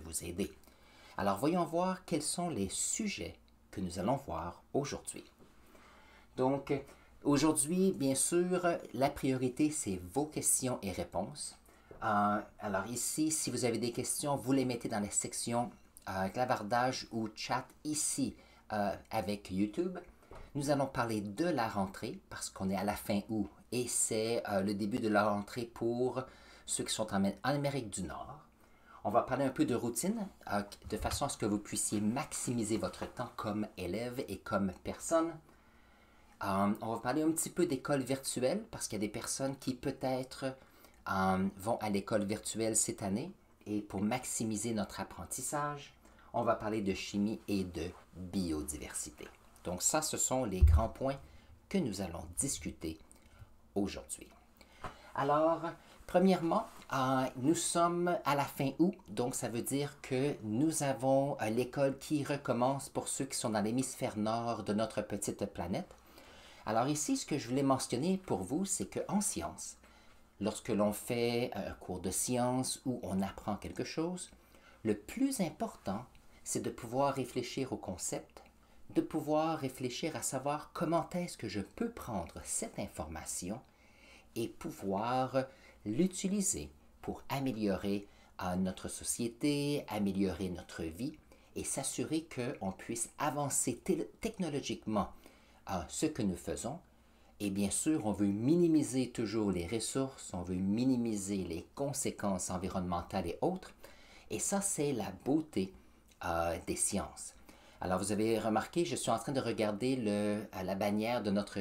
vous aider. Alors, voyons voir quels sont les sujets que nous allons voir aujourd'hui. Donc, aujourd'hui, bien sûr, la priorité, c'est vos questions et réponses. Alors ici, si vous avez des questions, vous les mettez dans la section clavardage ou chat ici avec YouTube. Nous allons parler de la rentrée parce qu'on est à la fin août et c'est le début de la rentrée pour ceux qui sont en Amérique du Nord. On va parler un peu de routine de façon à ce que vous puissiez maximiser votre temps comme élève et comme personne. On va parler un petit peu d'école virtuelle parce qu'il y a des personnes qui peut-être vont à l'école virtuelle cette année et pour maximiser notre apprentissage, on va parler de chimie et de biodiversité. Donc ça, ce sont les grands points que nous allons discuter aujourd'hui. Alors, premièrement, nous sommes à la fin août, donc ça veut dire que nous avons l'école qui recommence pour ceux qui sont dans l'hémisphère nord de notre petite planète. Alors ici, ce que je voulais mentionner pour vous, c'est qu'en sciences, lorsque l'on fait un cours de sciences ou on apprend quelque chose, le plus important, c'est de pouvoir réfléchir au concept, de pouvoir réfléchir à savoir comment est-ce que je peux prendre cette information et pouvoir l'utiliser pour améliorer notre société, améliorer notre vie et s'assurer qu'on puisse avancer technologiquement ce que nous faisons. Et bien sûr, on veut minimiser toujours les ressources, on veut minimiser les conséquences environnementales et autres. Et ça, c'est la beauté des sciences. Alors, vous avez remarqué, je suis en train de regarder la bannière de notre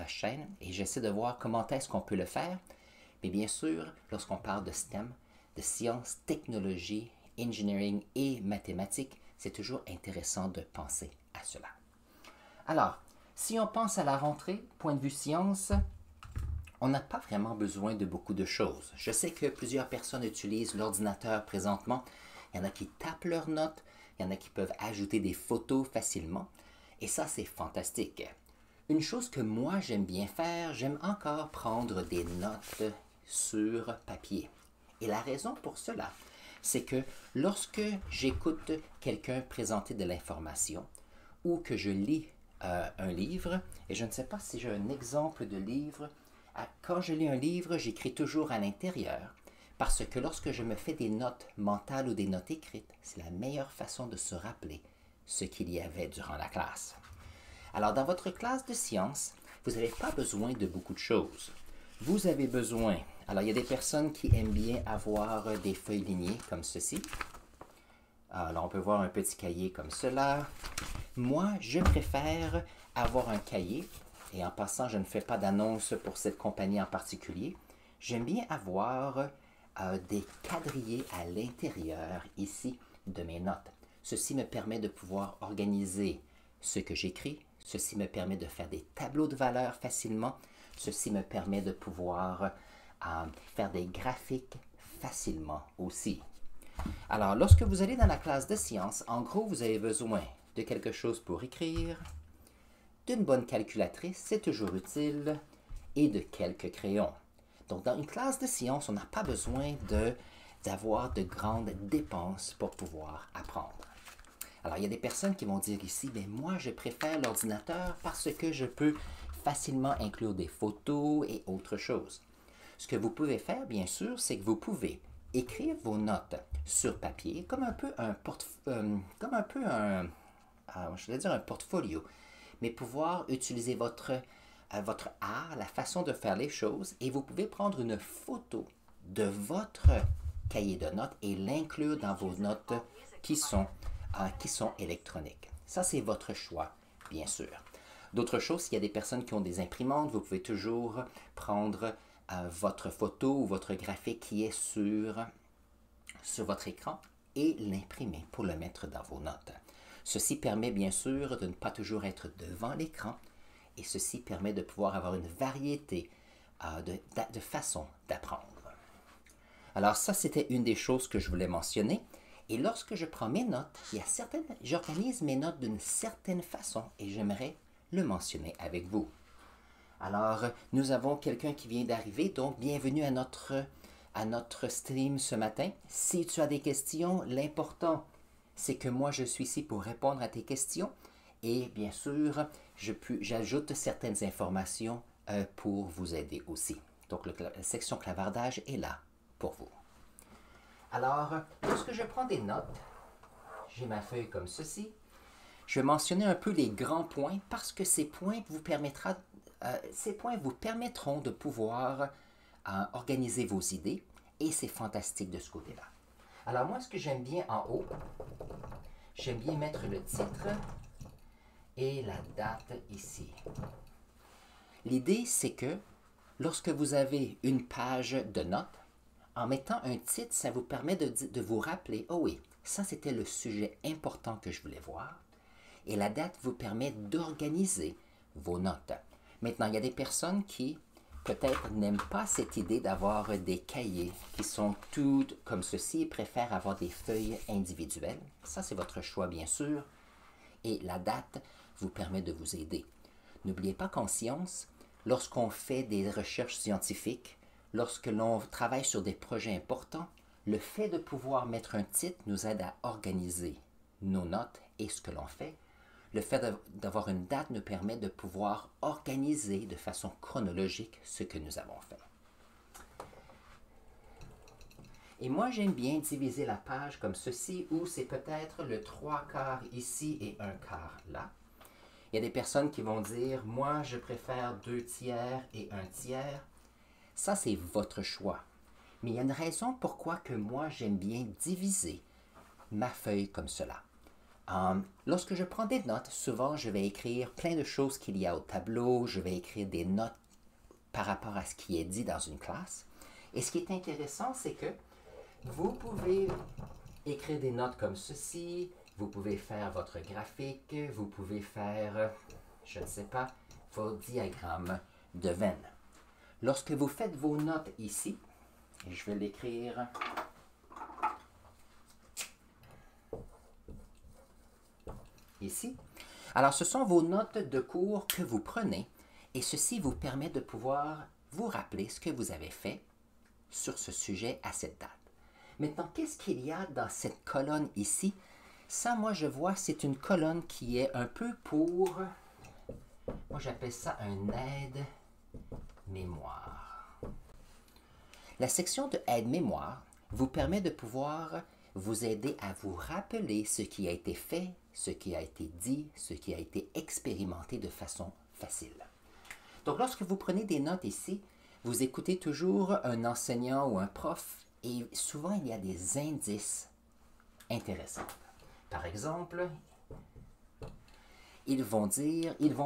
chaîne et j'essaie de voir comment est-ce qu'on peut le faire. Mais bien sûr, lorsqu'on parle de STEM, de sciences, technologie, engineering et mathématiques, c'est toujours intéressant de penser à cela. Alors, si on pense à la rentrée, point de vue science, on n'a pas vraiment besoin de beaucoup de choses. Je sais que plusieurs personnes utilisent l'ordinateur présentement. Il y en a qui tapent leurs notes, il y en a qui peuvent ajouter des photos facilement. Et ça, c'est fantastique. Une chose que moi, j'aime bien faire, j'aime encore prendre des notes sur papier. Et la raison pour cela, c'est que lorsque j'écoute quelqu'un présenter de l'information ou que je lis un livre, et je ne sais pas si j'ai un exemple de livre. Quand je lis un livre, j'écris toujours à l'intérieur, parce que lorsque je me fais des notes mentales ou des notes écrites, c'est la meilleure façon de se rappeler ce qu'il y avait durant la classe. Alors, dans votre classe de sciences, vous n'avez pas besoin de beaucoup de choses. Vous avez besoin, alors il y a des personnes qui aiment bien avoir des feuilles lignées comme ceci. Alors, on peut voir un petit cahier comme cela. Moi, je préfère avoir un cahier, et en passant, je ne fais pas d'annonce pour cette compagnie en particulier. J'aime bien avoir des quadrillés à l'intérieur, ici, de mes notes. Ceci me permet de pouvoir organiser ce que j'écris. Ceci me permet de faire des tableaux de valeurs facilement. Ceci me permet de pouvoir faire des graphiques facilement aussi. Alors, lorsque vous allez dans la classe de sciences, en gros, vous avez besoin de quelque chose pour écrire, d'une bonne calculatrice, c'est toujours utile, et de quelques crayons. Donc, dans une classe de sciences, on n'a pas besoin d'avoir de grandes dépenses pour pouvoir apprendre. Alors, il y a des personnes qui vont dire ici, bien, moi, je préfère l'ordinateur parce que je peux facilement inclure des photos et autres choses. Ce que vous pouvez faire, bien sûr, c'est que vous pouvez écrire vos notes sur papier comme un peu un portfolio, mais pouvoir utiliser votre art, la façon de faire les choses, et vous pouvez prendre une photo de votre cahier de notes et l'inclure dans vos notes qui sont électroniques. Ça, c'est votre choix, bien sûr. D'autres choses, s'il y a des personnes qui ont des imprimantes, vous pouvez toujours prendre votre photo ou votre graphique qui est sur votre écran et l'imprimer pour le mettre dans vos notes. Ceci permet bien sûr de ne pas toujours être devant l'écran et ceci permet de pouvoir avoir une variété de façons d'apprendre. Alors ça, c'était une des choses que je voulais mentionner. Et lorsque je prends mes notes, j'organise mes notes d'une certaine façon et j'aimerais le mentionner avec vous. Alors, nous avons quelqu'un qui vient d'arriver, donc bienvenue à notre à notre stream ce matin. Si tu as des questions, l'important, c'est que moi, je suis ici pour répondre à tes questions. Et bien sûr, j'ajoute certaines informations pour vous aider aussi. Donc, la section clavardage est là pour vous. Alors, lorsque je prends des notes, j'ai ma feuille comme ceci. Je vais mentionner un peu les grands points parce que ces points vous permettront de pouvoir organiser vos idées et c'est fantastique de ce côté-là. Alors moi, ce que j'aime bien en haut, j'aime bien mettre le titre et la date ici. L'idée, c'est que lorsque vous avez une page de notes, en mettant un titre, ça vous permet de vous rappeler, oh oui, ça c'était le sujet important que je voulais voir. Et la date vous permet d'organiser vos notes. Maintenant, il y a des personnes qui peut-être n'aiment pas cette idée d'avoir des cahiers qui sont toutes comme ceci et préfèrent avoir des feuilles individuelles. Ça, c'est votre choix, bien sûr. Et la date vous permet de vous aider. N'oubliez pas qu'en science, lorsqu'on fait des recherches scientifiques, lorsque l'on travaille sur des projets importants, le fait de pouvoir mettre un titre nous aide à organiser nos notes et ce que l'on fait. Le fait d'avoir une date nous permet de pouvoir organiser de façon chronologique ce que nous avons fait. Et moi, j'aime bien diviser la page comme ceci, où c'est peut-être le 3/4 ici et 1/4 là. Il y a des personnes qui vont dire, moi, je préfère 2/3 et 1/3. Ça, c'est votre choix. Mais il y a une raison pourquoi que moi, j'aime bien diviser ma feuille comme cela. Lorsque je prends des notes, souvent je vais écrire plein de choses qu'il y a au tableau, je vais écrire des notes par rapport à ce qui est dit dans une classe. Et ce qui est intéressant, c'est que vous pouvez écrire des notes comme ceci, vous pouvez faire votre graphique, vous pouvez faire, je ne sais pas, vos diagrammes de veine. Lorsque vous faites vos notes ici, et je vais l'écrire ici. Alors, ce sont vos notes de cours que vous prenez et ceci vous permet de pouvoir vous rappeler ce que vous avez fait sur ce sujet à cette date. Maintenant, qu'est-ce qu'il y a dans cette colonne ici? Ça, moi, je vois, c'est une colonne qui est un peu pour, moi, j'appelle ça un aide-mémoire. La section de aide-mémoire vous permet de pouvoir vous aider à vous rappeler ce qui a été fait, ce qui a été dit, ce qui a été expérimenté de façon facile. Donc, lorsque vous prenez des notes ici, vous écoutez toujours un enseignant ou un prof et souvent il y a des indices intéressants. Par exemple, ils vont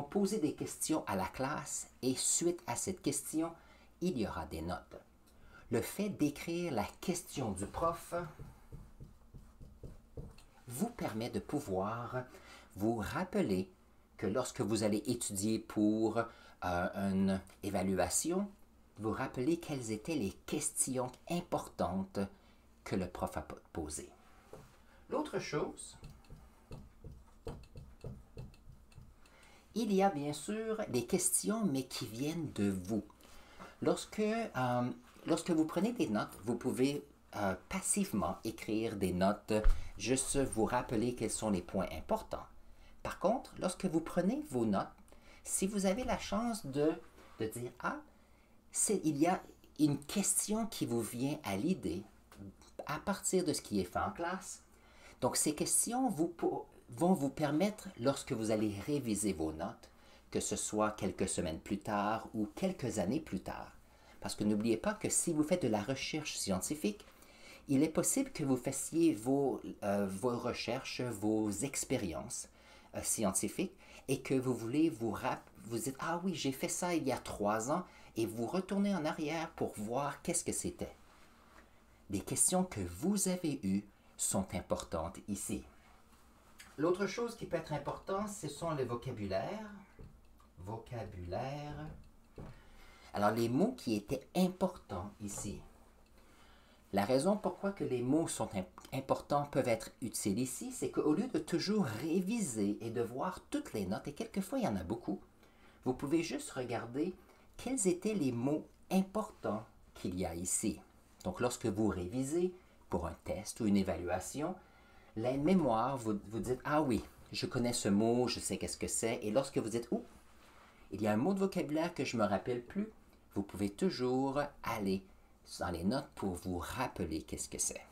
poser des questions à la classe et suite à cette question, il y aura des notes. Le fait d'écrire la question du prof vous permet de pouvoir vous rappeler que lorsque vous allez étudier pour une évaluation, vous rappelez quelles étaient les questions importantes que le prof a posées. L'autre chose, il y a bien sûr des questions, mais qui viennent de vous. Lorsque vous prenez des notes, vous pouvez passivement écrire des notes, juste vous rappeler quels sont les points importants. Par contre, lorsque vous prenez vos notes, si vous avez la chance de dire « Ah, il y a une question qui vous vient à l'idée à partir de ce qui est fait en classe. » Donc, ces questions vont vous permettre, lorsque vous allez réviser vos notes, que ce soit quelques semaines plus tard ou quelques années plus tard. Parce que n'oubliez pas que si vous faites de la recherche scientifique, il est possible que vous fassiez vos recherches, vos expériences scientifiques et que vous voulez vous dites « Ah oui, j'ai fait ça il y a 3 ans » et vous retournez en arrière pour voir qu'est-ce que c'était. Les questions que vous avez eues sont importantes ici. L'autre chose qui peut être importante, ce sont les vocabulaires. Alors, les mots qui étaient importants ici. La raison pourquoi que les mots sont importants peuvent être utiles ici, c'est qu'au lieu de toujours réviser et de voir toutes les notes, et quelquefois il y en a beaucoup, vous pouvez juste regarder quels étaient les mots importants qu'il y a ici. Donc, lorsque vous révisez pour un test ou une évaluation, la mémoire, vous dites, ah oui, je connais ce mot, je sais qu'est-ce que c'est. Et lorsque vous dites, oh, il y a un mot de vocabulaire que je ne me rappelle plus, vous pouvez toujours aller dans les notes pour vous rappeler qu'est-ce que c'est.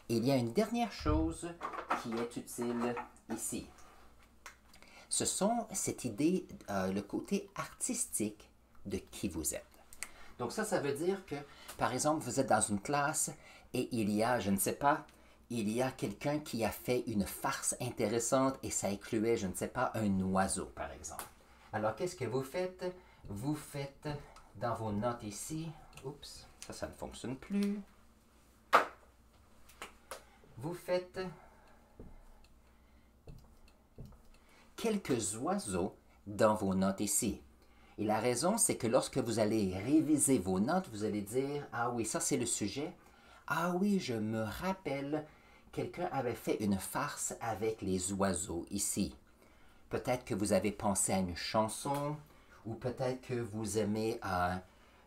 Et il y a une dernière chose qui est utile ici. Ce sont cette idée, le côté artistique de qui vous êtes. Donc ça veut dire que, par exemple, vous êtes dans une classe et il y a, je ne sais pas, il y a quelqu'un qui a fait une farce intéressante et ça incluait, je ne sais pas, un oiseau, par exemple. Alors, qu'est-ce que vous faites? Vous faites dans vos notes ici, oups, ça ne fonctionne plus. Vous faites quelques oiseaux dans vos notes ici. Et la raison, c'est que lorsque vous allez réviser vos notes, vous allez dire, ah oui, ça c'est le sujet. Ah oui, je me rappelle, quelqu'un avait fait une farce avec les oiseaux ici. Peut-être que vous avez pensé à une chanson, ou peut-être que vous aimez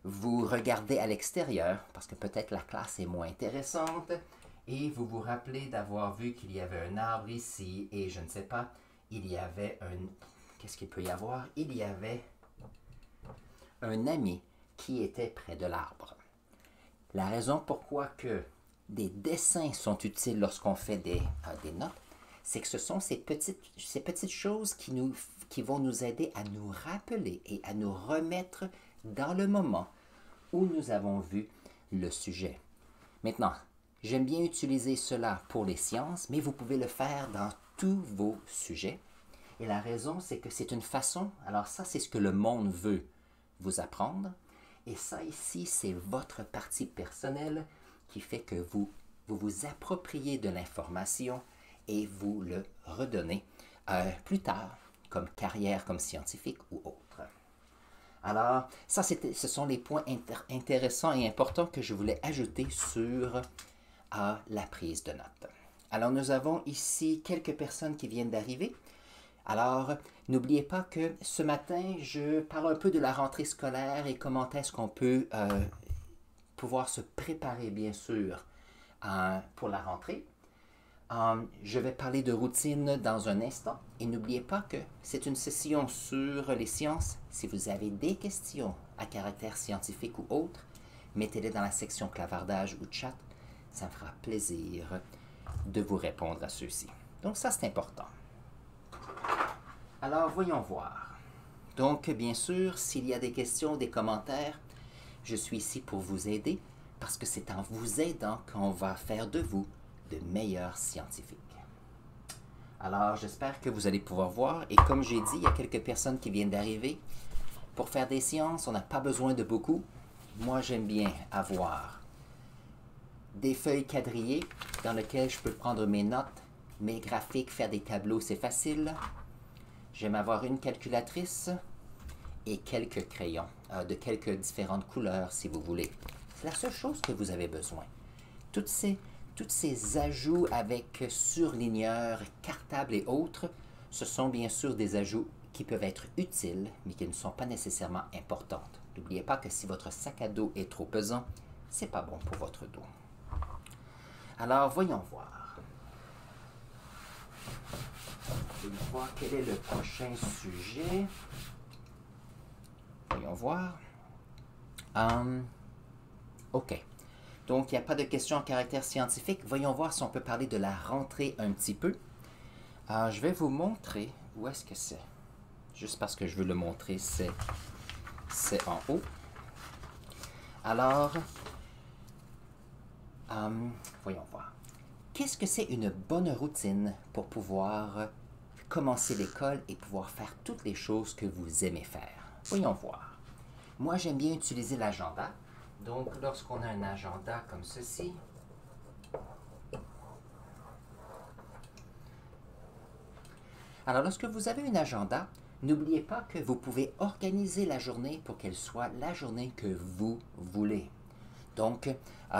vous regarder à l'extérieur, parce que peut-être la classe est moins intéressante, et vous vous rappelez d'avoir vu qu'il y avait un arbre ici, et je ne sais pas, il y avait un... Qu'est-ce qu'il peut y avoir? Il y avait un ami qui était près de l'arbre. La raison pourquoi que des dessins sont utiles lorsqu'on fait des notes, c'est que ce sont ces petites choses qui vont nous aider à nous rappeler et à nous remettre dans le moment où nous avons vu le sujet. Maintenant, j'aime bien utiliser cela pour les sciences, mais vous pouvez le faire dans tous vos sujets. Et la raison, c'est que c'est une façon, alors ça, c'est ce que le monde veut vous apprendre. Et ça ici, c'est votre partie personnelle qui fait que vous vous appropriez de l'information et vous le redonnez plus tard comme carrière, comme scientifique ou autre. Alors, ça, ce sont les points intéressants et importants que je voulais ajouter sur la prise de notes. Alors, nous avons ici quelques personnes qui viennent d'arriver. Alors, n'oubliez pas que ce matin, je parle un peu de la rentrée scolaire et comment est-ce qu'on peut pouvoir se préparer, bien sûr, pour la rentrée. Je vais parler de routine dans un instant. Et n'oubliez pas que c'est une session sur les sciences. Si vous avez des questions à caractère scientifique ou autre, mettez-les dans la section clavardage ou chat. Ça me fera plaisir de vous répondre à ceux-ci. Donc ça, c'est important. Alors, voyons voir. Donc, bien sûr, s'il y a des questions, des commentaires, je suis ici pour vous aider parce que c'est en vous aidant qu'on va faire de vous de meilleurs scientifiques. Alors, j'espère que vous allez pouvoir voir. Et comme j'ai dit, il y a quelques personnes qui viennent d'arriver. Pour faire des sciences, on n'a pas besoin de beaucoup. Moi, j'aime bien avoir des feuilles quadrillées dans lesquelles je peux prendre mes notes, mes graphiques, faire des tableaux, c'est facile. J'aime avoir une calculatrice et quelques crayons de quelques différentes couleurs, si vous voulez. C'est la seule chose que vous avez besoin. Tous ces ajouts avec surligneurs, cartables et autres, ce sont bien sûr des ajouts qui peuvent être utiles, mais qui ne sont pas nécessairement importants. N'oubliez pas que si votre sac à dos est trop pesant, c'est pas bon pour votre dos. Alors, voyons voir. Voyons voir quel est le prochain sujet. Voyons voir. OK. Donc, il n'y a pas de questions à caractère scientifique. Voyons voir si on peut parler de la rentrée un petit peu. Je vais vous montrer où est-ce que c'est. Juste parce que je veux le montrer, c'est en haut. Alors, voyons voir. Qu'est-ce que c'est une bonne routine pour pouvoir commencer l'école et pouvoir faire toutes les choses que vous aimez faire? Voyons voir. Moi, j'aime bien utiliser l'agenda. Donc, lorsqu'on a un agenda comme ceci, alors lorsque vous avez un agenda, n'oubliez pas que vous pouvez organiser la journée pour qu'elle soit la journée que vous voulez. Donc,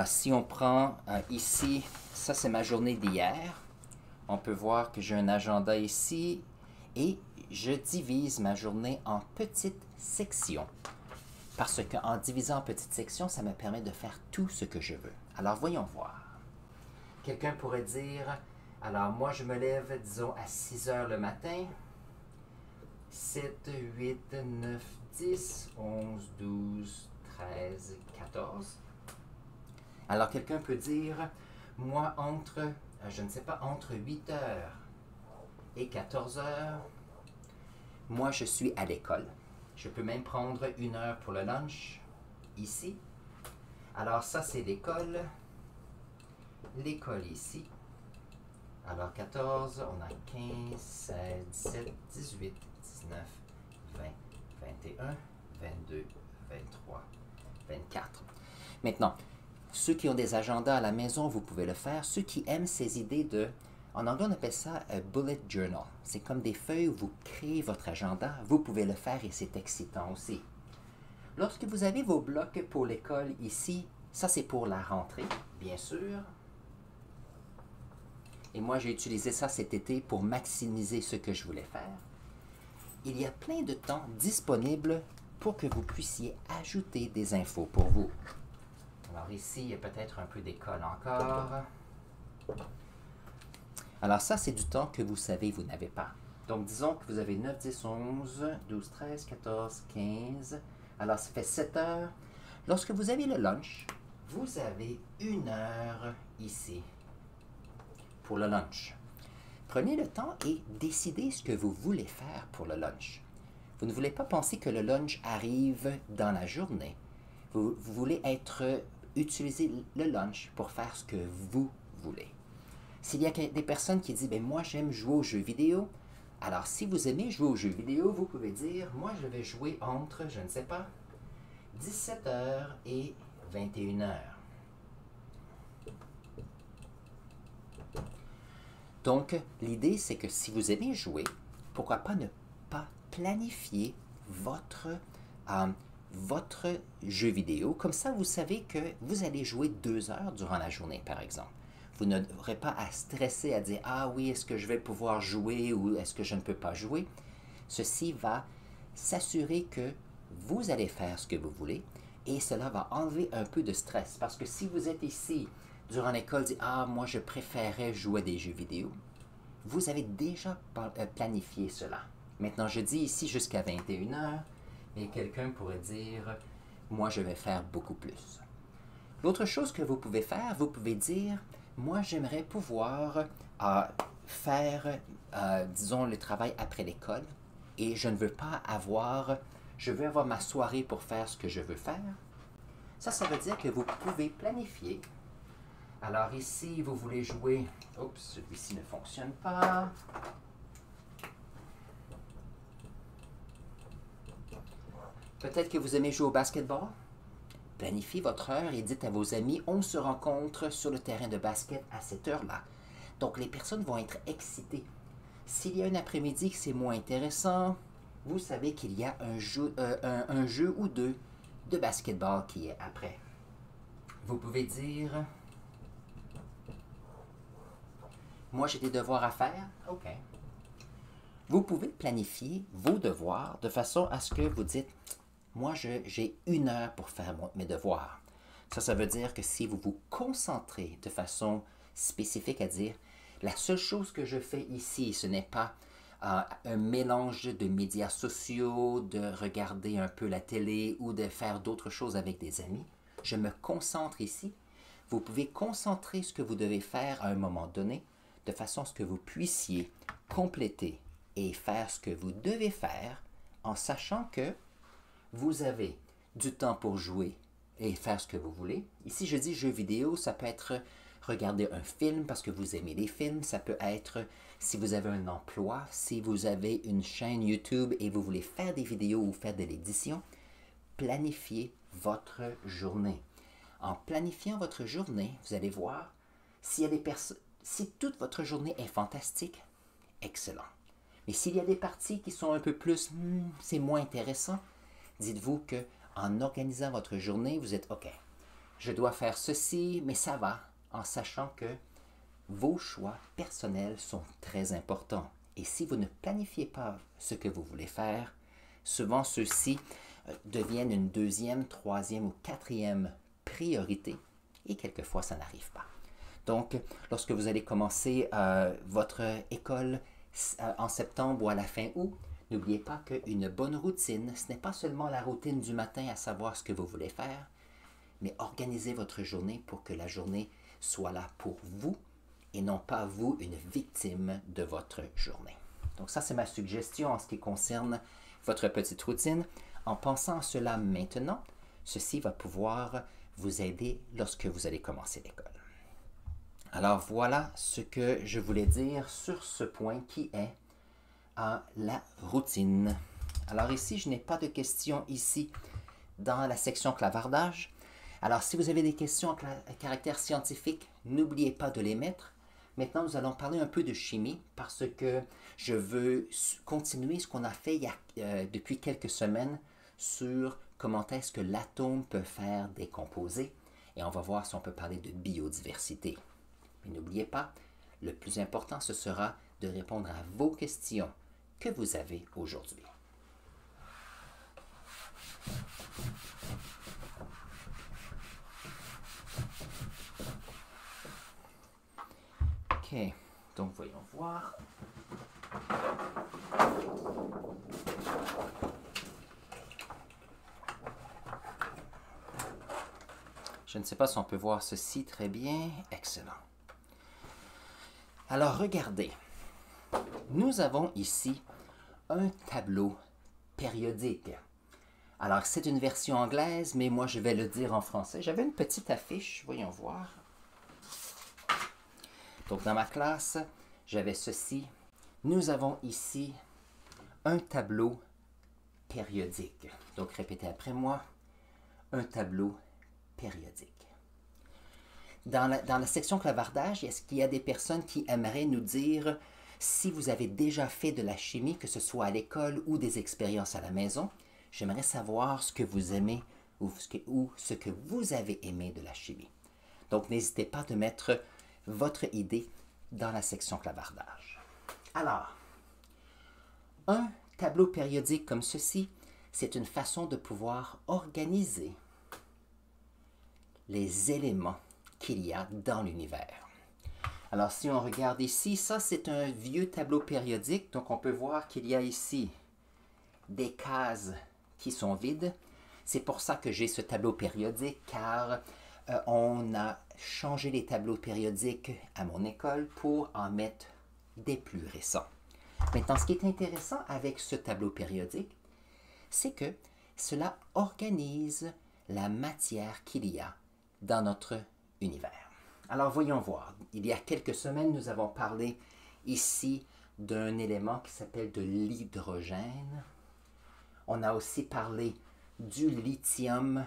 si on prend ici, ça c'est ma journée d'hier, on peut voir que j'ai un agenda ici et je divise ma journée en petites sections Parce qu'en divisant en petites sections, ça me permet de faire tout ce que je veux. Alors, voyons voir. Quelqu'un pourrait dire, alors moi je me lève, disons, à 6 heures le matin. 7, 8, 9, 10, 11, 12, 13, 14. Alors, quelqu'un peut dire, moi, entre, je ne sais pas, entre 8 heures et 14 heures, moi, je suis à l'école. Je peux même prendre 1 heure pour le lunch, ici. Alors, ça, c'est l'école. L'école ici. Alors, 14, on a 15, 16, 17, 18, 19, 20, 21, 22, 23, 24. Maintenant, ceux qui ont des agendas à la maison, vous pouvez le faire. Ceux qui aiment ces idées de... En anglais, on appelle ça un bullet journal. C'est comme des feuilles où vous créez votre agenda. Vous pouvez le faire et c'est excitant aussi. Lorsque vous avez vos blocs pour l'école ici, ça c'est pour la rentrée, bien sûr. Et moi, j'ai utilisé ça cet été pour maximiser ce que je voulais faire. Il y a plein de temps disponible pour que vous puissiez ajouter des infos pour vous. Alors ici, il y a peut-être un peu d'école encore. Alors ça, c'est du temps que vous savez vous n'avez pas. Donc disons que vous avez 9, 10, 11, 12, 13, 14, 15. Alors ça fait 7 heures. Lorsque vous avez le lunch, vous avez 1 heure ici pour le lunch. Prenez le temps et décidez ce que vous voulez faire pour le lunch. Vous ne voulez pas penser que le lunch arrive dans la journée. Vous voulez utiliser le lunch pour faire ce que vous voulez. S'il y a des personnes qui disent « moi j'aime jouer aux jeux vidéo », alors si vous aimez jouer aux jeux vidéo, vous pouvez dire « moi je vais jouer entre, je ne sais pas, 17 heures et 21 heures ». Donc, l'idée, c'est que si vous aimez jouer, pourquoi pas ne pas planifier votre jeu vidéo. Comme ça, vous savez que vous allez jouer 2 heures durant la journée, par exemple. Vous n'aurez pas à stresser, à dire « Ah oui, est-ce que je vais pouvoir jouer ou est-ce que je ne peux pas jouer? » Ceci va s'assurer que vous allez faire ce que vous voulez et cela va enlever un peu de stress. Parce que si vous êtes ici durant l'école, dit « Ah, moi, je préférais jouer à des jeux vidéo », vous avez déjà planifié cela. Maintenant, je dis ici jusqu'à 21 heures, et quelqu'un pourrait dire « Moi, je vais faire beaucoup plus ». L'autre chose que vous pouvez faire, vous pouvez dire « Moi, j'aimerais pouvoir faire, disons, le travail après l'école, et je ne veux pas je veux avoir ma soirée pour faire ce que je veux faire. » Ça veut dire que vous pouvez planifier. Alors ici, vous voulez jouer... Oups, celui-ci ne fonctionne pas. Peut-être que vous aimez jouer au basketball. Planifiez votre heure et dites à vos amis, on se rencontre sur le terrain de basket à cette heure-là. Donc les personnes vont être excitées. S'il y a un après-midi que c'est moins intéressant, vous savez qu'il y a un jeu ou deux de basketball qui est après. Vous pouvez dire... Moi, j'ai des devoirs à faire. OK. Vous pouvez planifier vos devoirs de façon à ce que vous dites, moi, j'ai 1 heure pour faire mes devoirs. Ça veut dire que si vous vous concentrez de façon spécifique à dire, la seule chose que je fais ici, ce n'est pas un mélange de médias sociaux, de regarder un peu la télé ou de faire d'autres choses avec des amis. Je me concentre ici. Vous pouvez concentrer ce que vous devez faire à un moment donné de façon à ce que vous puissiez compléter et faire ce que vous devez faire en sachant que vous avez du temps pour jouer et faire ce que vous voulez. Ici, je dis jeux vidéo, ça peut être regarder un film parce que vous aimez les films, ça peut être si vous avez un emploi, si vous avez une chaîne YouTube et vous voulez faire des vidéos ou faire de l'édition, planifiez votre journée. En planifiant votre journée, vous allez voir s'il y a des personnes. Si toute votre journée est fantastique, excellent. Mais s'il y a des parties qui sont un peu plus, c'est moins intéressant, dites-vous que en organisant votre journée, vous êtes OK. Je dois faire ceci, mais ça va, en sachant que vos choix personnels sont très importants. Et si vous ne planifiez pas ce que vous voulez faire, souvent ceux-ci deviennent une deuxième, troisième ou quatrième priorité. Et quelquefois, ça n'arrive pas. Donc, lorsque vous allez commencer votre école en septembre ou à la fin août, n'oubliez pas qu'une bonne routine, ce n'est pas seulement la routine du matin à savoir ce que vous voulez faire, mais organisez votre journée pour que la journée soit là pour vous et non pas vous, une victime de votre journée. Donc ça, c'est ma suggestion en ce qui concerne votre petite routine. En pensant à cela maintenant, ceci va pouvoir vous aider lorsque vous allez commencer l'école. Alors voilà ce que je voulais dire sur ce point qui est la routine. Alors ici, je n'ai pas de questions ici dans la section clavardage. Alors si vous avez des questions à caractère scientifique, n'oubliez pas de les mettre. Maintenant, nous allons parler un peu de chimie parce que je veux continuer ce qu'on a fait depuis quelques semaines sur comment est-ce que l'atome peut faire des composés. Et on va voir si on peut parler de biodiversité. Mais n'oubliez pas, le plus important, ce sera de répondre à vos questions que vous avez aujourd'hui. OK, donc voyons voir. Je ne sais pas si on peut voir ceci très bien. Excellent. Alors, regardez. Nous avons ici un tableau périodique. Alors, c'est une version anglaise, mais moi, je vais le dire en français. J'avais une petite affiche, voyons voir. Donc, dans ma classe, j'avais ceci. Nous avons ici un tableau périodique. Donc, répétez après moi. Un tableau périodique. Dans la section clavardage, est-ce qu'il y a des personnes qui aimeraient nous dire si vous avez déjà fait de la chimie, que ce soit à l'école ou des expériences à la maison? J'aimerais savoir ce que vous aimez ou ce que vous avez aimé de la chimie. Donc, n'hésitez pas de mettre votre idée dans la section clavardage. Alors, un tableau périodique comme ceci, c'est une façon de pouvoir organiser les éléments qu'il y a dans l'univers. Alors, si on regarde ici, ça, c'est un vieux tableau périodique. Donc, on peut voir qu'il y a ici des cases qui sont vides. C'est pour ça que j'ai ce tableau périodique, car on a changé les tableaux périodiques à mon école pour en mettre des plus récents. Maintenant, ce qui est intéressant avec ce tableau périodique, c'est que cela organise la matière qu'il y a dans notre univers. Alors, voyons voir. Il y a quelques semaines, nous avons parlé ici d'un élément qui s'appelle de l'hydrogène. On a aussi parlé du lithium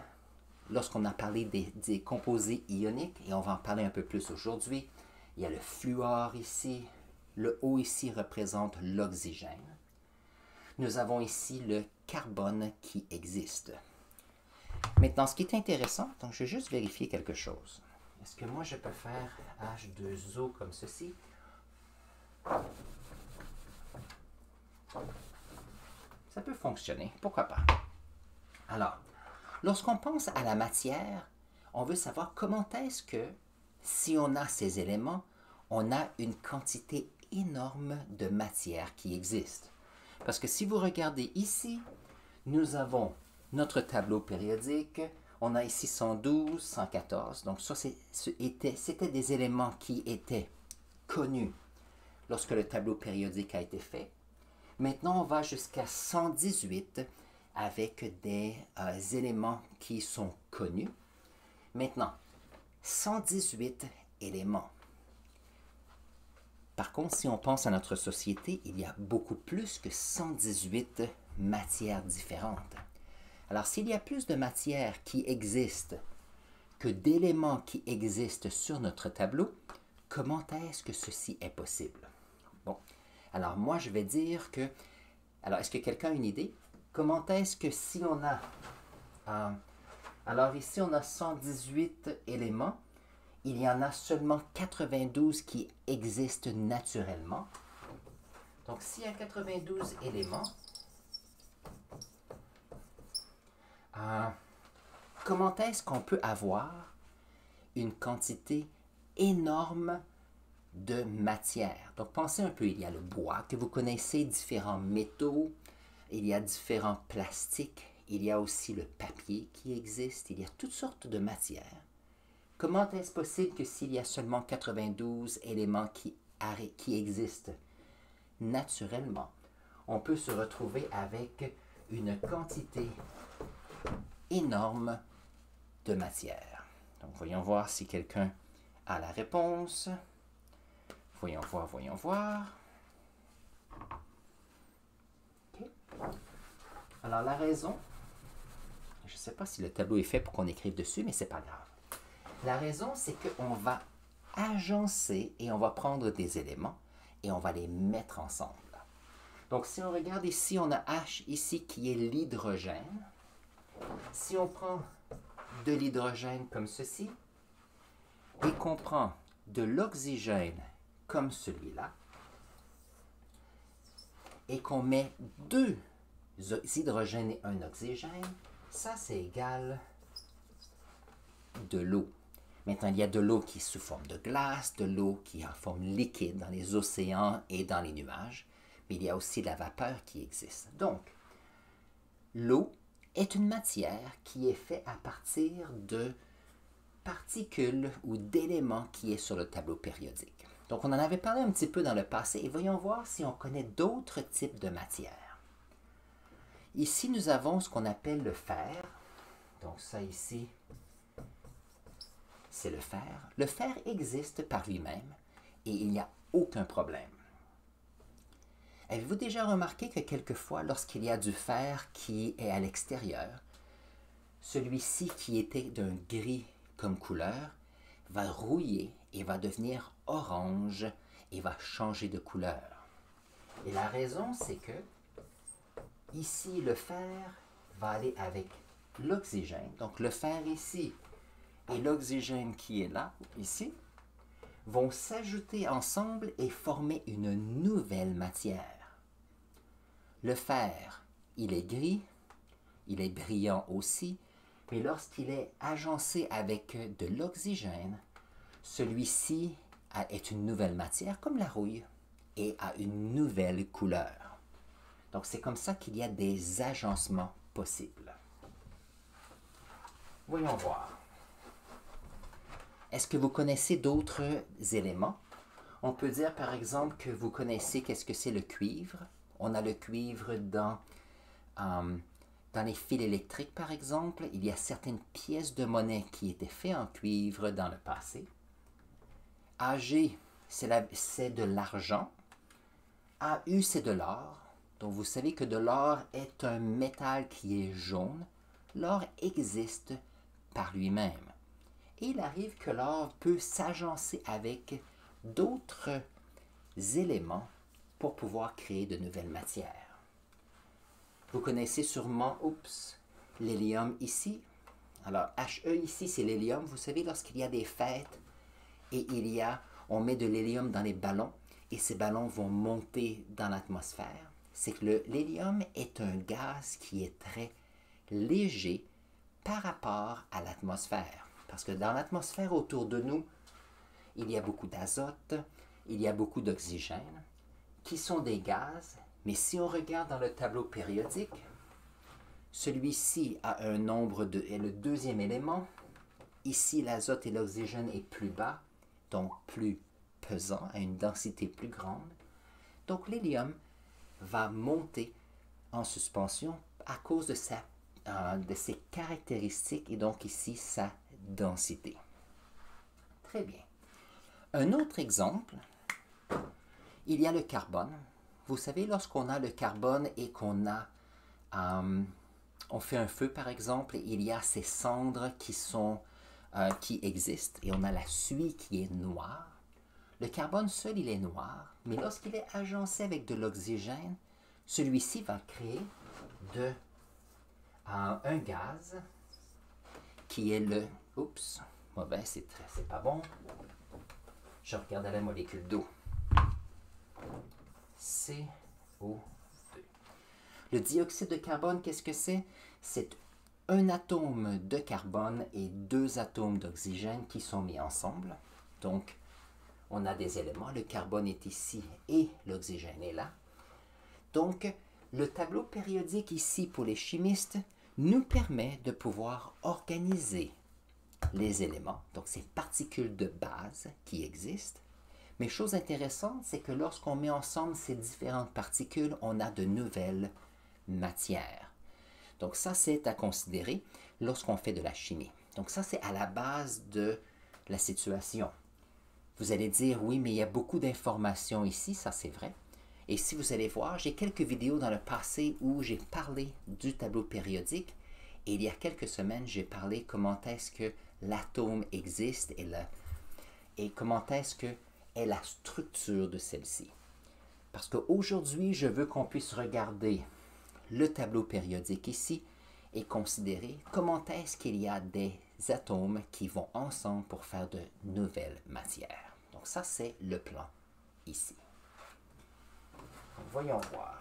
lorsqu'on a parlé des composés ioniques, et on va en parler un peu plus aujourd'hui. Il y a le fluor ici. Le O ici représente l'oxygène. Nous avons ici le carbone qui existe. Maintenant, ce qui est intéressant, donc je vais juste vérifier quelque chose. Est-ce que moi je peux faire H2O comme ceci? Ça peut fonctionner, pourquoi pas? Alors, lorsqu'on pense à la matière, on veut savoir comment est-ce que, si on a ces éléments, on a une quantité énorme de matière qui existe. Parce que si vous regardez ici, nous avons notre tableau périodique. On a ici 112, 114. Donc ça, c'était des éléments qui étaient connus lorsque le tableau périodique a été fait. Maintenant, on va jusqu'à 118 avec des éléments qui sont connus. Maintenant, 118 éléments. Par contre, si on pense à notre société, il y a beaucoup plus que 118 matières différentes. Alors, s'il y a plus de matières qui existent que d'éléments qui existent sur notre tableau, comment est-ce que ceci est possible? Bon, alors moi, je vais dire que... Alors, est-ce que quelqu'un a une idée? Comment est-ce que si on a... alors ici, on a 118 éléments. Il y en a seulement 92 qui existent naturellement. Donc, s'il y a 92 éléments, Comment est-ce qu'on peut avoir une quantité énorme de matière? Donc, pensez un peu, il y a le bois que vous connaissez, différents métaux, il y a différents plastiques, il y a aussi le papier qui existe, il y a toutes sortes de matières. Comment est-ce possible que s'il y a seulement 92 éléments qui existent naturellement, on peut se retrouver avec une quantité énorme de matière? Donc, voyons voir si quelqu'un a la réponse. Voyons voir, voyons voir. Okay. Alors, la raison, je ne sais pas si le tableau est fait pour qu'on écrive dessus, mais ce n'est pas grave. La raison, c'est qu'on va agencer et on va prendre des éléments et on va les mettre ensemble. Donc, si on regarde ici, on a H ici qui est l'hydrogène. Si on prend de l'hydrogène comme ceci et qu'on prend de l'oxygène comme celui-là et qu'on met 2 hydrogènes et un oxygène, ça c'est égal de l'eau. Maintenant, il y a de l'eau qui est sous forme de glace, de l'eau qui est en forme liquide dans les océans et dans les nuages, mais il y a aussi la vapeur qui existe. Donc, l'eau est une matière qui est faite à partir de particules ou d'éléments qui est sur le tableau périodique. Donc, on en avait parlé un petit peu dans le passé et voyons voir si on connaît d'autres types de matières. Ici, nous avons ce qu'on appelle le fer. Donc, ça ici, c'est le fer. Le fer existe par lui-même et il n'y a aucun problème. Avez-vous déjà remarqué que quelquefois, lorsqu'il y a du fer qui est à l'extérieur, celui-ci qui était d'un gris comme couleur va rouiller et va devenir orange et va changer de couleur. Et la raison, c'est que ici, le fer va aller avec l'oxygène. Donc, le fer ici et l'oxygène qui est là, ici, vont s'ajouter ensemble et former une nouvelle matière. Le fer, il est gris, il est brillant aussi, mais lorsqu'il est agencé avec de l'oxygène, celui-ci est une nouvelle matière comme la rouille et a une nouvelle couleur. Donc c'est comme ça qu'il y a des agencements possibles. Voyons voir. Est-ce que vous connaissez d'autres éléments? On peut dire par exemple que vous connaissez qu'est-ce que c'est le cuivre. On a le cuivre dans les fils électriques, par exemple. Il y a certaines pièces de monnaie qui étaient faites en cuivre dans le passé. Ag, c'est de l'argent. Au, c'est de l'or. Donc, vous savez que de l'or est un métal qui est jaune. L'or existe par lui-même. Et il arrive que l'or peut s'agencer avec d'autres éléments pour pouvoir créer de nouvelles matières. Vous connaissez sûrement, l'hélium ici. Alors, He ici, c'est l'hélium. Vous savez, lorsqu'il y a des fêtes et on met de l'hélium dans les ballons et ces ballons vont monter dans l'atmosphère, c'est que l'hélium est un gaz qui est très léger par rapport à l'atmosphère. Parce que dans l'atmosphère autour de nous, il y a beaucoup d'azote, il y a beaucoup d'oxygène, qui sont des gaz, mais si on regarde dans le tableau périodique, celui-ci a un nombre est le deuxième élément. Ici, l'azote et l'oxygène est plus bas, donc plus pesant, à une densité plus grande. Donc l'hélium va monter en suspension à cause de ses caractéristiques et donc ici sa densité. Très bien. Un autre exemple, il y a le carbone. Vous savez, lorsqu'on a le carbone et on fait un feu par exemple, il y a ces cendres qui existent et on a la suie qui est noire. Le carbone seul, il est noir, mais lorsqu'il est agencé avec de l'oxygène, celui-ci va créer un gaz qui est le... c'est pas bon. Je regarde à la molécule d'eau. CO2. Le dioxyde de carbone, qu'est-ce que c'est? C'est un atome de carbone et 2 atomes d'oxygène qui sont mis ensemble. Donc, on a des éléments. Le carbone est ici et l'oxygène est là. Donc, le tableau périodique ici pour les chimistes nous permet de pouvoir organiser les éléments, donc ces particules de base qui existent. Mais chose intéressante, c'est que lorsqu'on met ensemble ces différentes particules, on a de nouvelles matières. Donc ça, c'est à considérer lorsqu'on fait de la chimie. Donc ça, c'est à la base de la situation. Vous allez dire, oui, mais il y a beaucoup d'informations ici, ça c'est vrai. Et si vous allez voir, j'ai quelques vidéos dans le passé où j'ai parlé du tableau périodique. Et il y a quelques semaines, j'ai parlé comment est-ce que l'atome existe et comment est-ce que est la structure de celle-ci. Parce qu'aujourd'hui, je veux qu'on puisse regarder le tableau périodique ici et considérer comment est-ce qu'il y a des atomes qui vont ensemble pour faire de nouvelles matières. Donc ça, c'est le plan ici. Donc, voyons voir.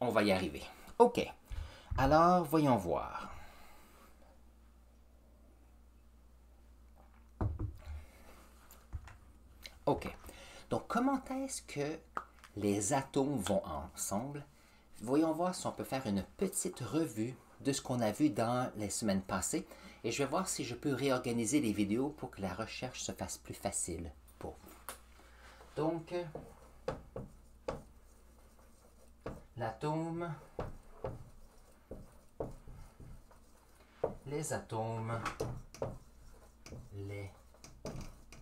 On va y arriver. OK. Alors, voyons voir. OK. Donc, comment est-ce que les atomes vont ensemble? Voyons voir si on peut faire une petite revue de ce qu'on a vu dans les semaines passées. Et je vais voir si je peux réorganiser les vidéos pour que la recherche se fasse plus facile pour vous. Donc, l'atome, les atomes, les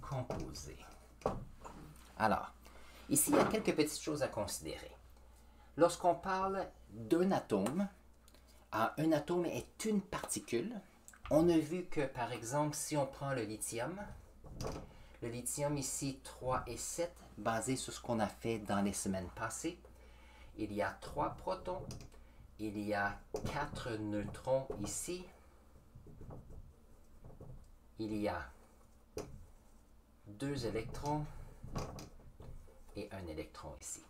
composés. Alors, ici, il y a quelques petites choses à considérer. Lorsqu'on parle d'un atome, un atome est une particule. On a vu que, par exemple, si on prend le lithium ici, 3 et 7, basé sur ce qu'on a fait dans les semaines passées, il y a 3 protons, il y a 4 neutrons ici, il y a 2 électrons et 1 électron ici.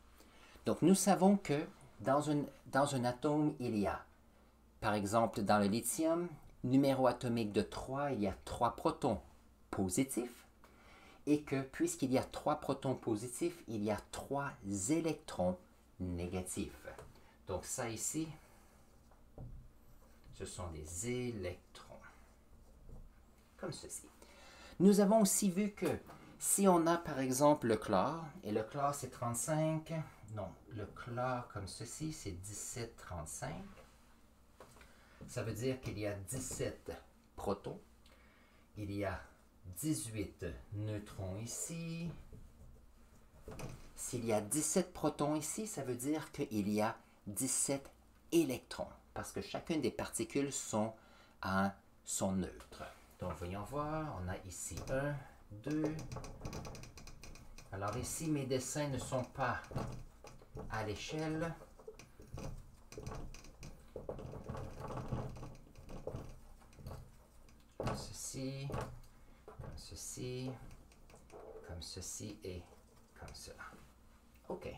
Donc, nous savons que dans un atome, il y a, par exemple, dans le lithium, numéro atomique de 3, il y a 3 protons positifs et que puisqu'il y a 3 protons positifs, il y a 3 électrons négatifs. Donc ça ici, ce sont des électrons, comme ceci. Nous avons aussi vu que si on a par exemple le chlore, et le chlore c'est 35, non, le chlore comme ceci c'est 17,35, ça veut dire qu'il y a 17 protons, il y a 18 neutrons ici. S'il y a 17 protons ici, ça veut dire qu'il y a 17 électrons, parce que chacune des particules sont à son neutre. Donc, voyons voir, on a ici 1, 2. Alors ici, mes dessins ne sont pas à l'échelle. Comme ceci, comme ceci, comme ceci et comme cela. OK.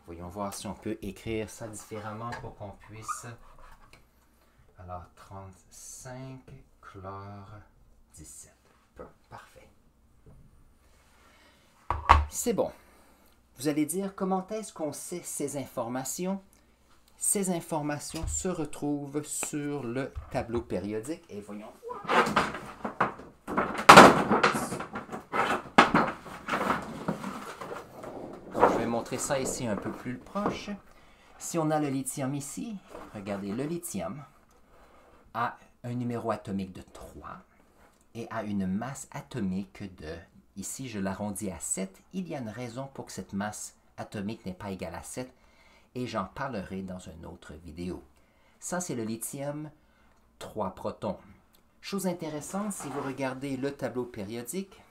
Voyons voir si on peut écrire ça différemment pour qu'on puisse... Alors, 35, chlore, 17. Parfait. C'est bon. Vous allez dire, comment est-ce qu'on sait ces informations? Ces informations se retrouvent sur le tableau périodique. Et voyons voir. Donc, je vais montrer ça ici un peu plus proche. Si on a le lithium ici, regardez, le lithium a un numéro atomique de 3 et a une masse atomique de, ici je l'arrondis à 7. Il y a une raison pour que cette masse atomique n'est pas égale à 7 et j'en parlerai dans une autre vidéo. Ça, c'est le lithium, 3 protons. Chose intéressante, si vous regardez le tableau périodique,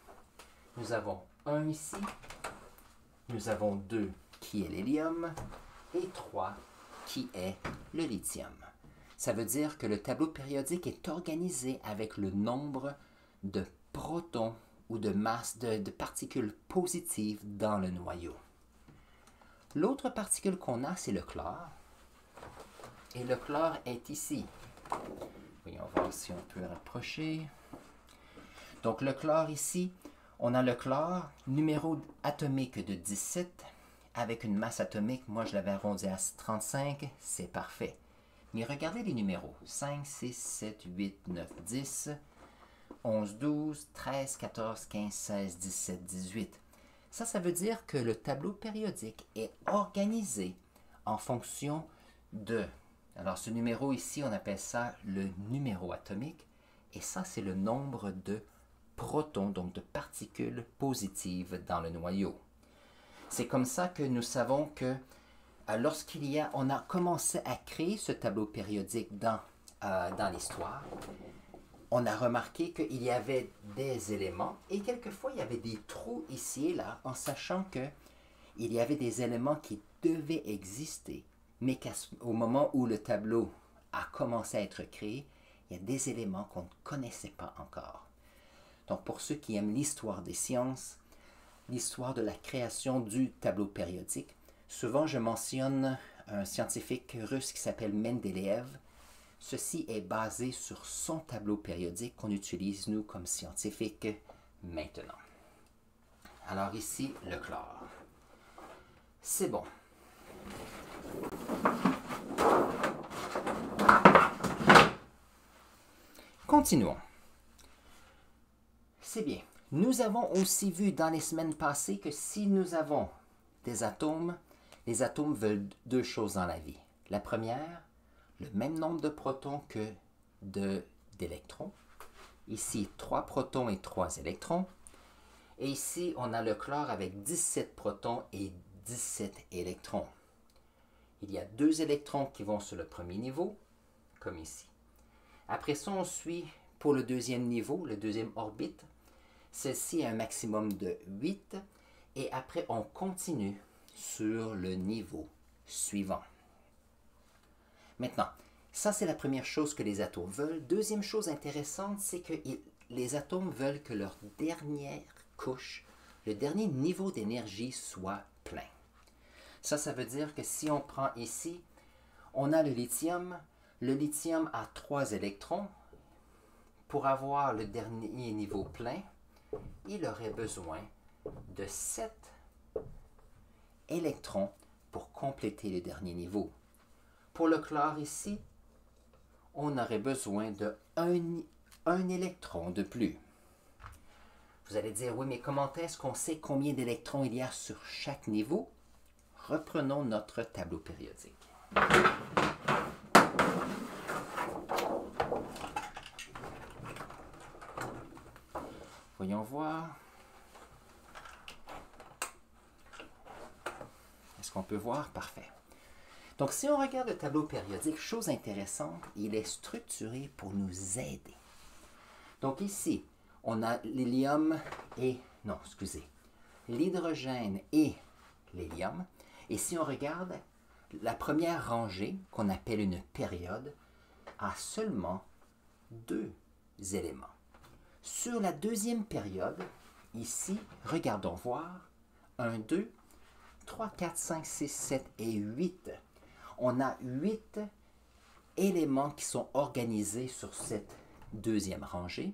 nous avons 1 ici, nous avons 2 qui est l'hélium et 3 qui est le lithium. Ça veut dire que le tableau périodique est organisé avec le nombre de protons ou de masse de particules positives dans le noyau. L'autre particule qu'on a, c'est le chlore. Et le chlore est ici. Voyons voir si on peut rapprocher. Donc le chlore ici, on a le chlore, numéro atomique de 17, avec une masse atomique, moi je l'avais arrondi à 35, c'est parfait. Mais regardez les numéros, 5, 6, 7, 8, 9, 10, 11, 12, 13, 14, 15, 16, 17, 18. Ça veut dire que le tableau périodique est organisé en fonction de... Alors ce numéro ici, on appelle ça le numéro atomique, et ça c'est le nombre de protons, donc de particules positives dans le noyau. C'est comme ça que nous savons que on a commencé à créer ce tableau périodique dans l'histoire, on a remarqué qu'il y avait des éléments et quelquefois il y avait des trous ici et là en sachant qu'il y avait des éléments qui devaient exister, mais qu'au moment où le tableau a commencé à être créé, il y a des éléments qu'on ne connaissait pas encore. Donc, pour ceux qui aiment l'histoire des sciences, l'histoire de la création du tableau périodique, souvent je mentionne un scientifique russe qui s'appelle Mendeleïev. Ceci est basé sur son tableau périodique qu'on utilise, nous, comme scientifiques, maintenant. Alors ici, le chlore. C'est bon. Continuons. C'est bien. Nous avons aussi vu dans les semaines passées que si nous avons des atomes, les atomes veulent deux choses dans la vie. La première, le même nombre de protons que d'électrons. Ici, 3 protons et 3 électrons. Et ici, on a le chlore avec 17 protons et 17 électrons. Il y a 2 électrons qui vont sur le premier niveau, comme ici. Après ça, on suit pour le deuxième niveau, le deuxième orbite. Celle-ci a un maximum de 8 et après on continue sur le niveau suivant. Maintenant, ça c'est la première chose que les atomes veulent. Deuxième chose intéressante, c'est que les atomes veulent que leur dernière couche, le dernier niveau d'énergie soit plein. Ça veut dire que si on prend ici, on a le lithium a 3 électrons. Pour avoir le dernier niveau plein, il aurait besoin de 7 électrons pour compléter le dernier niveau. Pour le chlore ici, on aurait besoin de un électron de plus. Vous allez dire, oui, mais comment est-ce qu'on sait combien d'électrons il y a sur chaque niveau? Reprenons notre tableau périodique. Voyons voir. Est-ce qu'on peut voir? Parfait. Donc, si on regarde le tableau périodique, chose intéressante, il est structuré pour nous aider. Donc ici, on a l'hélium et... Non, excusez. L'hydrogène et l'hélium. Et si on regarde, la première rangée, qu'on appelle une période, a seulement 2 éléments. Sur la deuxième période, ici, regardons voir, 1, 2, 3, 4, 5, 6, 7 et 8. On a 8 éléments qui sont organisés sur cette deuxième rangée.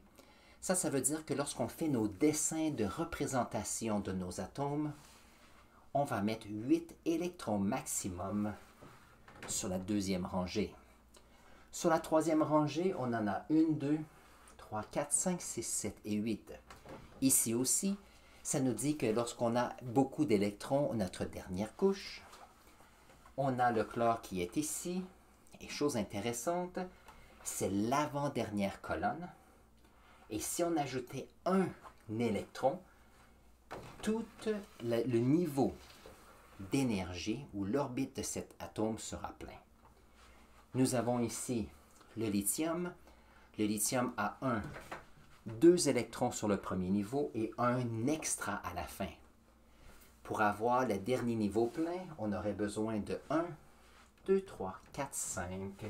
Ça veut dire que lorsqu'on fait nos dessins de représentation de nos atomes, on va mettre 8 électrons maximum sur la deuxième rangée. Sur la troisième rangée, on en a 1, 2, 3, 4, 5, 6, 7 et 8. Ici aussi, ça nous dit que lorsqu'on a beaucoup d'électrons, notre dernière couche, on a le chlore qui est ici. Et chose intéressante, c'est l'avant-dernière colonne. Et si on ajoutait un électron, tout le niveau d'énergie ou l'orbite de cet atome sera plein. Nous avons ici le lithium. Le lithium a 2 électrons sur le premier niveau et un extra à la fin. Pour avoir le dernier niveau plein, on aurait besoin de 1, 2, 3, 4, 5,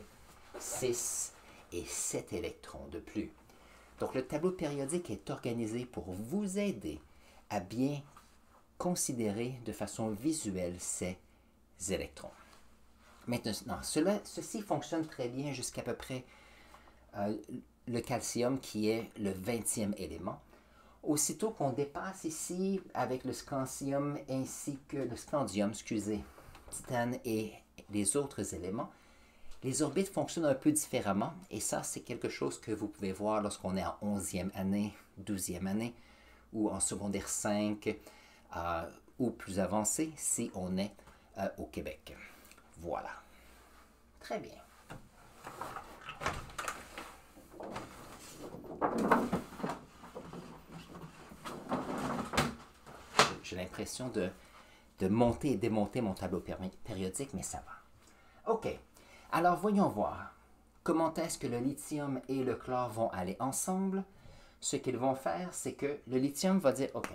6 et 7 électrons de plus. Donc, le tableau périodique est organisé pour vous aider à bien considérer de façon visuelle ces électrons. Maintenant, ceci fonctionne très bien jusqu'à peu près le calcium qui est le 20e élément. Aussitôt qu'on dépasse ici avec le scandium ainsi que le scandium, titane et les autres éléments, les orbites fonctionnent un peu différemment et ça c'est quelque chose que vous pouvez voir lorsqu'on est en 11e année, 12e année ou en secondaire 5 ou plus avancé si on est au Québec. Voilà. Très bien. J'ai l'impression de monter et démonter mon tableau périodique, mais ça va. OK. Alors, voyons voir. Comment est-ce que le lithium et le chlore vont aller ensemble? Ce qu'ils vont faire, c'est que le lithium va dire, OK,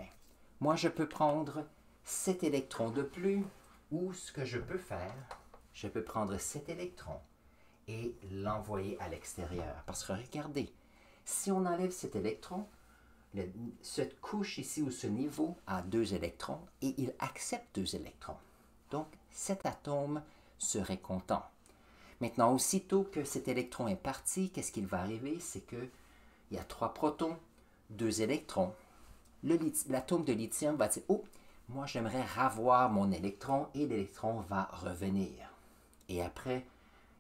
moi je peux prendre cet électron de plus, ou ce que je peux faire, je peux prendre cet électron et l'envoyer à l'extérieur. Parce que regardez, si on enlève cet électron, cette couche ici ou ce niveau a 2 électrons et il accepte 2 électrons. Donc, cet atome serait content. Maintenant, aussitôt que cet électron est parti, qu'est-ce qu'il va arriver? C'est qu'il y a 3 protons, 2 électrons. L'atome de lithium va dire, oh, moi j'aimerais ravoir mon électron et l'électron va revenir. Et après,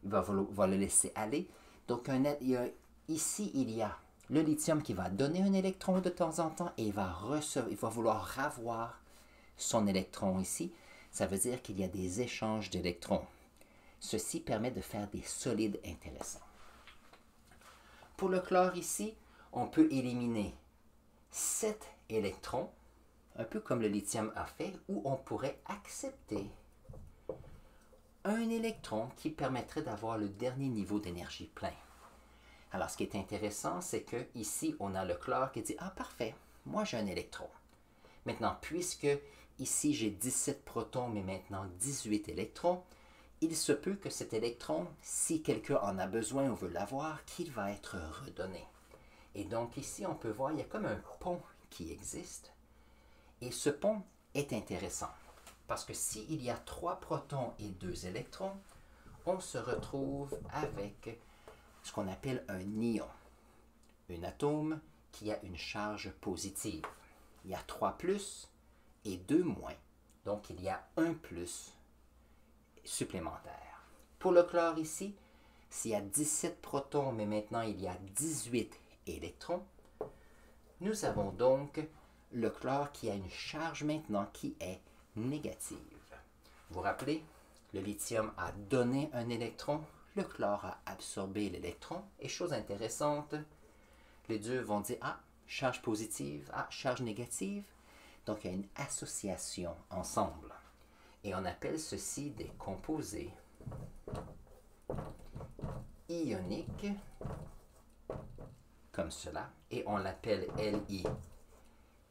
il va le laisser aller. Donc, ici, il y a le lithium qui va donner un électron de temps en temps et il va vouloir ravoir son électron ici. Ça veut dire qu'il y a des échanges d'électrons. Ceci permet de faire des solides intéressants. Pour le chlore ici, on peut éliminer 7 électrons, un peu comme le lithium a fait, ou on pourrait accepter un électron qui permettrait d'avoir le dernier niveau d'énergie plein. Alors, ce qui est intéressant, c'est que ici, on a le chlore qui dit « Ah, parfait, moi j'ai un électron. » Maintenant, puisque ici j'ai 17 protons, mais maintenant 18 électrons, il se peut que cet électron, si quelqu'un en a besoin ou veut l'avoir, qu'il va être redonné. Et donc ici, on peut voir, il y a comme un pont qui existe. Et ce pont est intéressant, parce que s'il y a 3 protons et 2 électrons, on se retrouve avec ce qu'on appelle un ion, un atome qui a une charge positive. Il y a 3 plus et 2 moins, donc il y a 1 plus supplémentaire. Pour le chlore ici, s'il y a 17 protons, mais maintenant il y a 18 électrons, nous avons donc le chlore qui a une charge maintenant qui est négative. Vous vous rappelez, le lithium a donné un électron, le chlore a absorbé l'électron, et chose intéressante, les deux vont dire « Ah, charge positive, ah, charge négative », donc il y a une association ensemble. Et on appelle ceci des composés ioniques, comme cela, et on l'appelle Li.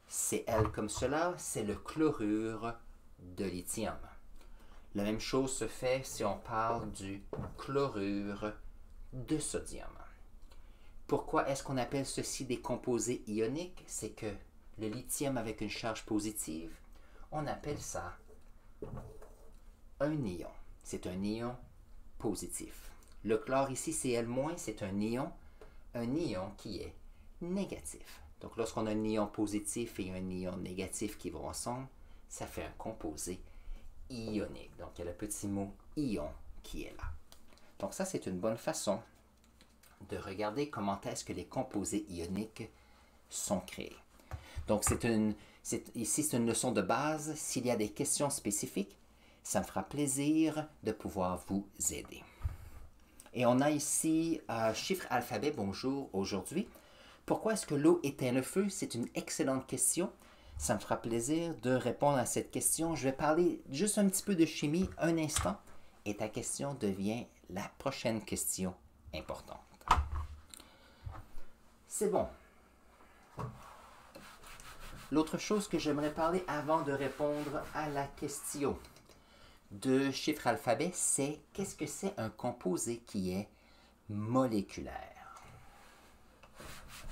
C'est L comme cela, c'est le chlorure de lithium. La même chose se fait si on parle du chlorure de sodium. Pourquoi est-ce qu'on appelle ceci des composés ioniques? C'est que le lithium avec une charge positive, on appelle ça un ion. C'est un ion positif. Le chlore ici, c'est L-, c'est un ion qui est négatif. Donc lorsqu'on a un ion positif et un ion négatif qui vont ensemble, ça fait un composé ionique. Donc il y a le petit mot ion qui est là. Donc ça, c'est une bonne façon de regarder comment est-ce que les composés ioniques sont créés. Donc ici, c'est une leçon de base. S'il y a des questions spécifiques, ça me fera plaisir de pouvoir vous aider. Et on a ici chiffre alphabet, bonjour, aujourd'hui. Pourquoi est-ce que l'eau éteint le feu? C'est une excellente question. Ça me fera plaisir de répondre à cette question. Je vais parler juste un petit peu de chimie un instant et ta question devient la prochaine question importante. C'est bon. L'autre chose que j'aimerais parler avant de répondre à la question de chiffre alphabet, c'est qu'est-ce que c'est un composé qui est moléculaire?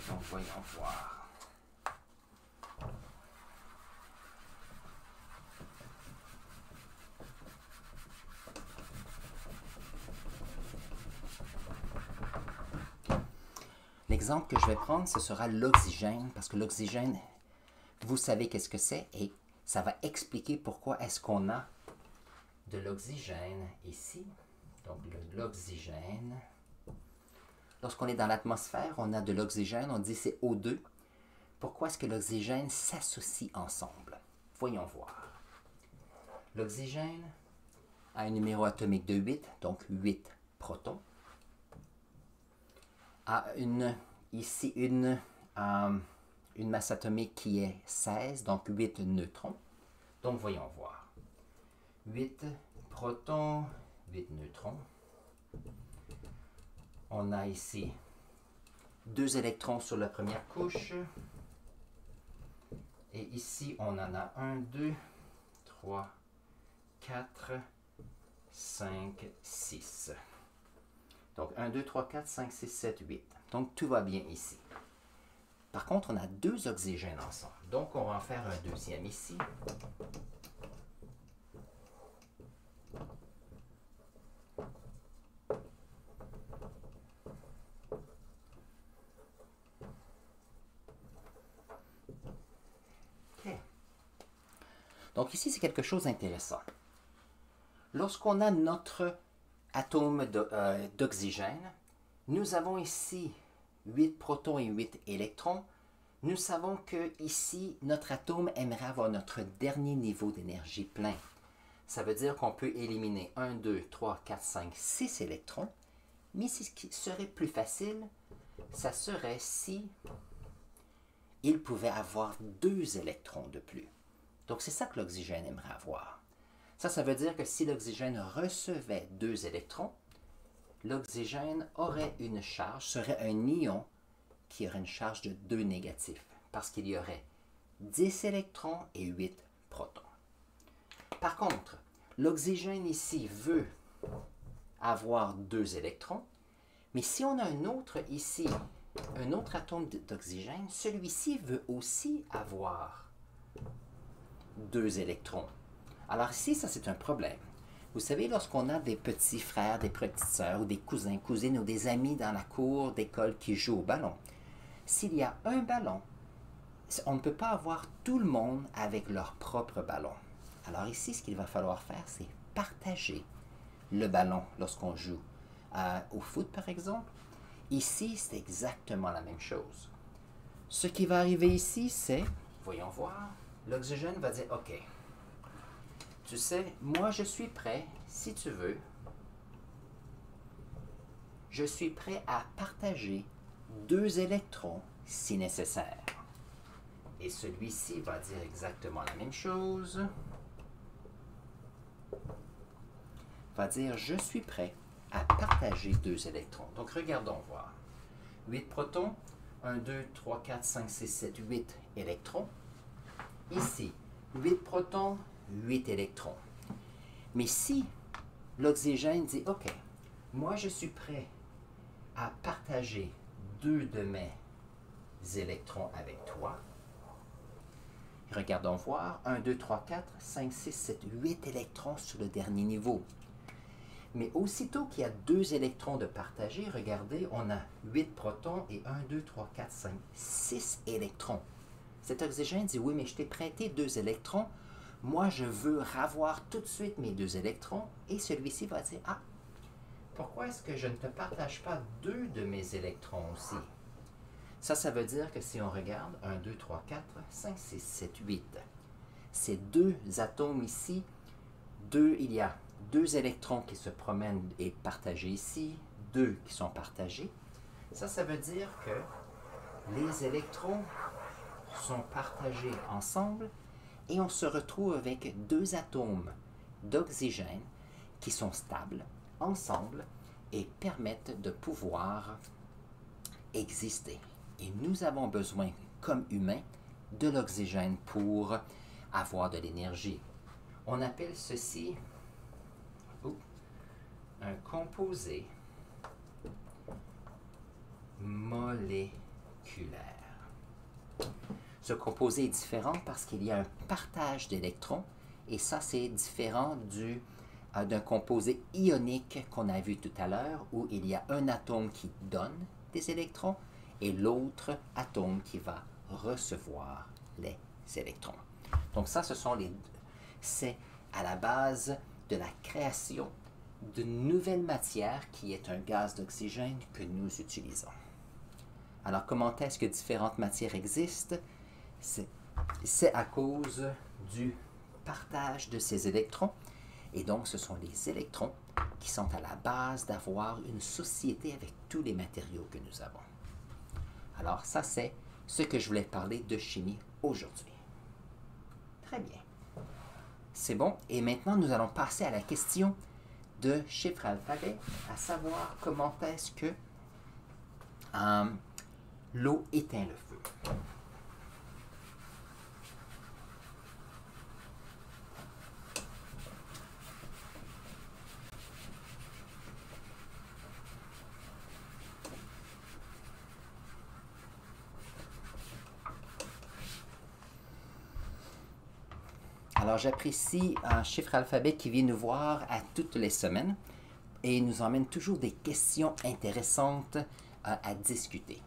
Donc, voyons voir. L'exemple que je vais prendre, ce sera l'oxygène, parce que l'oxygène, vous savez qu'est-ce que c'est, et ça va expliquer pourquoi est-ce qu'on a de l'oxygène ici. Donc, l'oxygène. Lorsqu'on est dans l'atmosphère, on a de l'oxygène, on dit c'est O2. Pourquoi est-ce que l'oxygène s'associe ensemble? Voyons voir. L'oxygène a un numéro atomique de 8, donc 8 protons. A ici une masse atomique qui est 16, donc 8 neutrons. Donc, voyons voir. 8 protons, 8 neutrons. On a ici 2 électrons sur la première couche. Et ici, on en a 1, 2, 3, 4, 5, 6. Donc, 1, 2, 3, 4, 5, 6, 7, 8. Donc, tout va bien ici. Par contre, on a 2 oxygènes ensemble. Donc, on va en faire un deuxième ici. OK. Donc, ici, c'est quelque chose d'intéressant. Lorsqu'on a notre atome d'oxygène, nous avons ici 8 protons et 8 électrons. Nous savons que ici, notre atome aimerait avoir notre dernier niveau d'énergie plein. Ça veut dire qu'on peut éliminer 1, 2, 3, 4, 5, 6 électrons. Mais ce qui serait plus facile, ça serait si il pouvait avoir 2 électrons de plus. Donc, c'est ça que l'oxygène aimerait avoir. Ça veut dire que si l'oxygène recevait 2 électrons, l'oxygène aurait une charge, serait un ion qui aurait une charge de 2 négatifs, parce qu'il y aurait 10 électrons et 8 protons. Par contre, l'oxygène ici veut avoir 2 électrons, mais si on a un autre ici, un autre atome d'oxygène, celui-ci veut aussi avoir 2 électrons. Alors ici, ça c'est un problème. Vous savez, lorsqu'on a des petits frères, des petites sœurs, ou des cousins, cousines, ou des amis dans la cour d'école qui jouent au ballon, s'il y a un ballon, on ne peut pas avoir tout le monde avec leur propre ballon. Alors ici, ce qu'il va falloir faire, c'est partager le ballon lorsqu'on joue au foot, par exemple. Ici, c'est exactement la même chose. Ce qui va arriver ici, c'est, voyons voir, l'oxygène va dire, OK, tu sais, moi je suis prêt, si tu veux, je suis prêt à partager 2 électrons si nécessaire. Et celui-ci va dire exactement la même chose. Va dire, je suis prêt à partager 2 électrons. Donc, regardons voir. 8 protons, 1, 2, 3, 4, 5, 6, 7, 8 électrons. Ici, 8 protons, 8 électrons. Mais si l'oxygène dit, OK, moi je suis prêt à partager 2 de mes électrons avec toi. Regardons voir, 1, 2, 3, 4, 5, 6, 7, 8 électrons sur le dernier niveau. Mais aussitôt qu'il y a 2 électrons de partager, regardez, on a 8 protons et 1, 2, 3, 4, 5, 6 électrons. Cet oxygène dit, oui, mais je t'ai prêté 2 électrons, moi je veux avoir tout de suite mes 2 électrons, et celui-ci va dire, ah, pourquoi est-ce que je ne te partage pas 2 de mes électrons aussi? Ça veut dire que si on regarde, 1, 2, 3, 4, 5, 6, 7, 8, ces 2 atomes ici, il y a 2 électrons qui se promènent et partagés ici, 2 qui sont partagés. Ça veut dire que les électrons sont partagés ensemble et on se retrouve avec 2 atomes d'oxygène qui sont stables ensemble et permettent de pouvoir exister. Et nous avons besoin, comme humains, de l'oxygène pour avoir de l'énergie. On appelle ceci un composé moléculaire. moléculaire. Ce composé est différent parce qu'il y a un partage d'électrons, et ça c'est différent d'un composé ionique qu'on a vu tout à l'heure, où il y a un atome qui donne des électrons et l'autre atome qui va recevoir les électrons. Donc ça, c'est à la base de la création d'une nouvelle matière qui est un gaz d'oxygène que nous utilisons. Alors, comment est-ce que différentes matières existent? C'est à cause du partage de ces électrons. Et donc, ce sont les électrons qui sont à la base d'avoir une société avec tous les matériaux que nous avons. Alors, ça, c'est ce que je voulais parler de chimie aujourd'hui. Très bien. C'est bon. Et maintenant, nous allons passer à la question de chiffre alphabet, à savoir comment est-ce que l'eau éteint le feu. Alors, j'apprécie un chiffre alphabet qui vient nous voir à toutes les semaines et nous emmène toujours des questions intéressantes à discuter.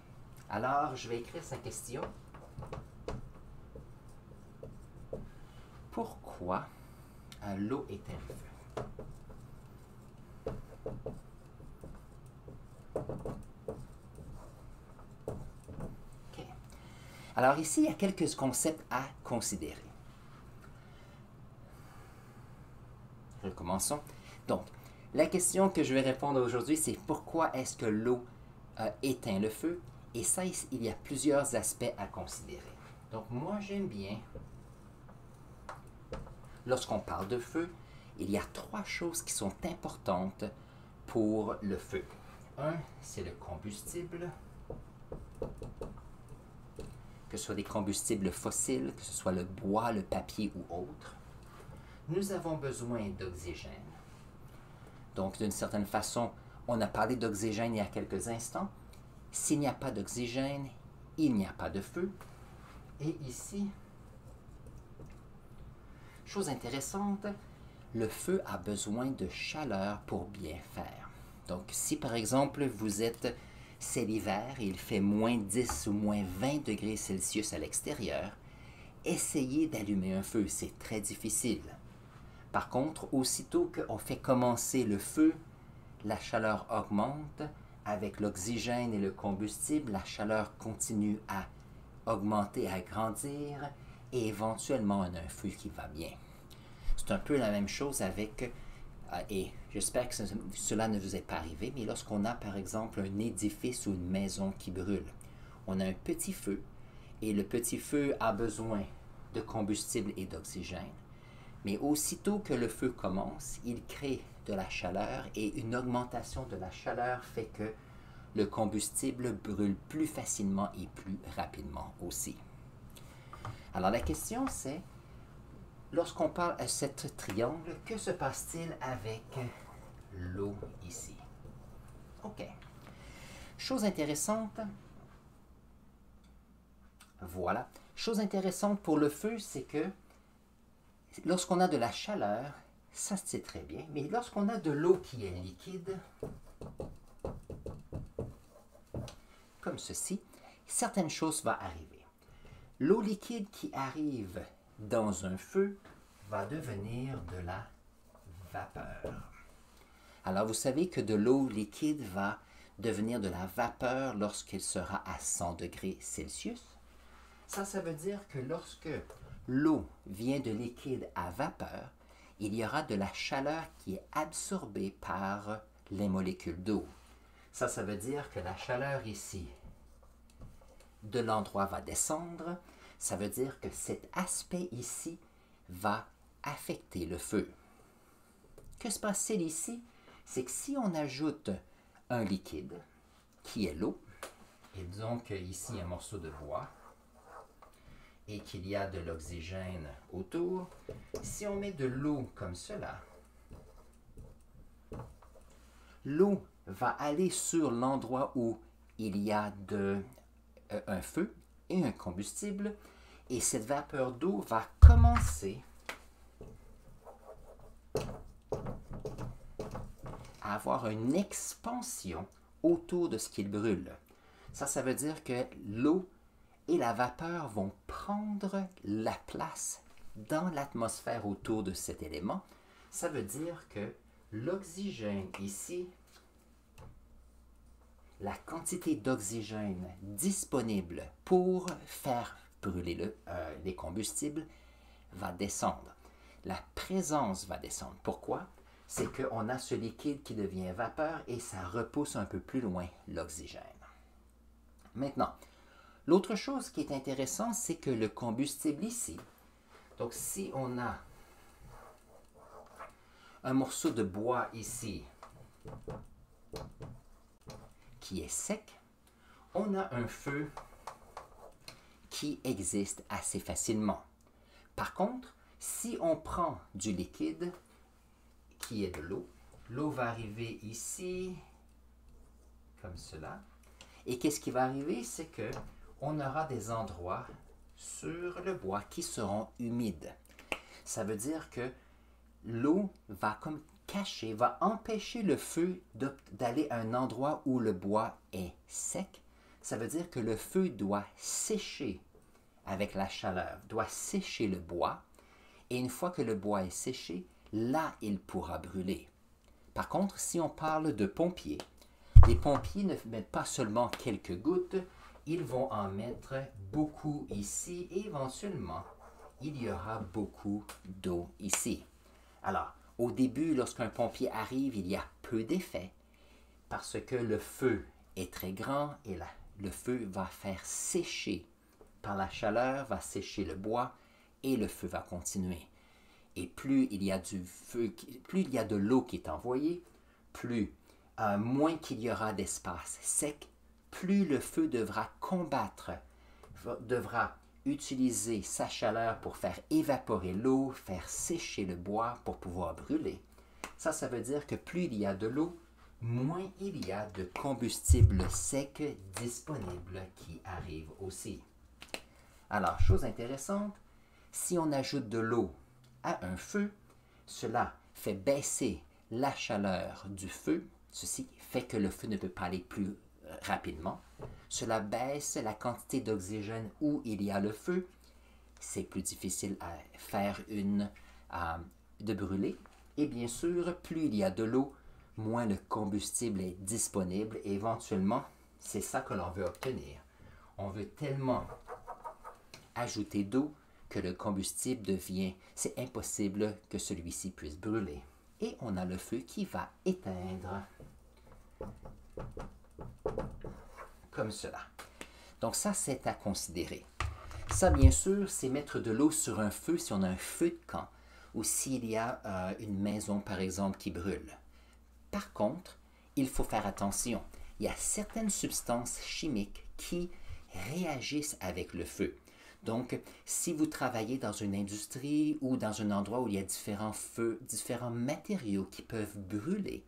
Alors, je vais écrire sa question. Pourquoi l'eau éteint le feu? OK. Alors ici, il y a quelques concepts à considérer. Recommençons. Donc, la question que je vais répondre aujourd'hui, c'est pourquoi est-ce que l'eau éteint le feu? Et ça, il y a plusieurs aspects à considérer. Donc, moi, j'aime bien, lorsqu'on parle de feu, il y a trois choses qui sont importantes pour le feu. Un, c'est le combustible, que ce soit des combustibles fossiles, que ce soit le bois, le papier ou autre. Nous avons besoin d'oxygène. Donc, d'une certaine façon, on a parlé d'oxygène il y a quelques instants. S'il n'y a pas d'oxygène, il n'y a pas de feu. Et ici, chose intéressante, le feu a besoin de chaleur pour bien faire. Donc, si par exemple, c'est l'hiver et il fait moins 10 ou moins 20 degrés Celsius à l'extérieur, essayez d'allumer un feu, c'est très difficile. Par contre, aussitôt qu'on fait commencer le feu, la chaleur augmente. Avec l'oxygène et le combustible, la chaleur continue à augmenter, à grandir, et éventuellement on a un feu qui va bien. C'est un peu la même chose avec, et j'espère que cela ne vous est pas arrivé, mais lorsqu'on a par exemple un édifice ou une maison qui brûle, on a un petit feu, et le petit feu a besoin de combustible et d'oxygène. Mais aussitôt que le feu commence, il crée de la chaleur et une augmentation de la chaleur fait que le combustible brûle plus facilement et plus rapidement aussi. Alors la question c'est, lorsqu'on parle à ce triangle, que se passe-t-il avec l'eau ici? OK. Chose intéressante, voilà. Chose intéressante pour le feu, c'est que lorsqu'on a de la chaleur, ça c'est très bien, mais lorsqu'on a de l'eau qui est liquide, comme ceci, certaines choses vont arriver. L'eau liquide qui arrive dans un feu va devenir de la vapeur. Alors vous savez que de l'eau liquide va devenir de la vapeur lorsqu'elle sera à 100 degrés Celsius. Ça veut dire que lorsque l'eau vient de liquide à vapeur, il y aura de la chaleur qui est absorbée par les molécules d'eau. Ça veut dire que la chaleur ici de l'endroit va descendre. Ça veut dire que cet aspect ici va affecter le feu. Que se passe-t-il ici? C'est que si on ajoute un liquide, qui est l'eau, et disons qu'ici il y a un morceau de bois, et qu'il y a de l'oxygène autour, si on met de l'eau comme cela, l'eau va aller sur l'endroit où il y a un feu et un combustible, et cette vapeur d'eau va commencer à avoir une expansion autour de ce qu'il brûle. Ça veut dire que l'eau et la vapeur vont prendre la place dans l'atmosphère autour de cet élément. Ça veut dire que l'oxygène ici, la quantité d'oxygène disponible pour faire brûler les combustibles va descendre. La présence va descendre. Pourquoi? C'est qu'on a ce liquide qui devient vapeur et ça repousse un peu plus loin l'oxygène. Maintenant, l'autre chose qui est intéressante, c'est que le combustible ici, donc si on a un morceau de bois ici qui est sec, on a un feu qui existe assez facilement. Par contre, si on prend du liquide qui est de l'eau, l'eau va arriver ici, comme cela. Et qu'est-ce qui va arriver? C'est que on aura des endroits sur le bois qui seront humides. Ça veut dire que l'eau va comme cacher, va empêcher le feu d'aller à un endroit où le bois est sec. Ça veut dire que le feu doit sécher avec la chaleur, doit sécher le bois. Et une fois que le bois est séché, là, il pourra brûler. Par contre, si on parle de pompiers, les pompiers ne mettent pas seulement quelques gouttes, ils vont en mettre beaucoup ici et éventuellement, il y aura beaucoup d'eau ici. Alors, au début, lorsqu'un pompier arrive, il y a peu d'effet parce que le feu est très grand et le feu va faire sécher. Par la chaleur, va sécher le bois et le feu va continuer. Et plus il y a du feu, plus il y a de l'eau qui est envoyée, moins qu'il y aura d'espace sec, plus le feu devra combattre, devra utiliser sa chaleur pour faire évaporer l'eau, faire sécher le bois pour pouvoir brûler. Ça veut dire que plus il y a de l'eau, moins il y a de combustible sec disponible qui arrive aussi. Alors, chose intéressante, si on ajoute de l'eau à un feu, cela fait baisser la chaleur du feu. Ceci fait que le feu ne peut pas aller plus rapidement. Cela baisse la quantité d'oxygène où il y a le feu. C'est plus difficile à faire de brûler. Et bien sûr, plus il y a de l'eau, moins le combustible est disponible. Et éventuellement, c'est ça que l'on veut obtenir. On veut tellement ajouter d'eau que le combustible devient, c'est impossible que celui-ci puisse brûler. Et on a le feu qui va éteindre comme cela. Donc ça, c'est à considérer. Ça, bien sûr, c'est mettre de l'eau sur un feu si on a un feu de camp ou s'il y a une maison, par exemple, qui brûle. Par contre, il faut faire attention. Il y a certaines substances chimiques qui réagissent avec le feu. Donc, si vous travaillez dans une industrie ou dans un endroit où il y a différents feux, différents matériaux qui peuvent brûler,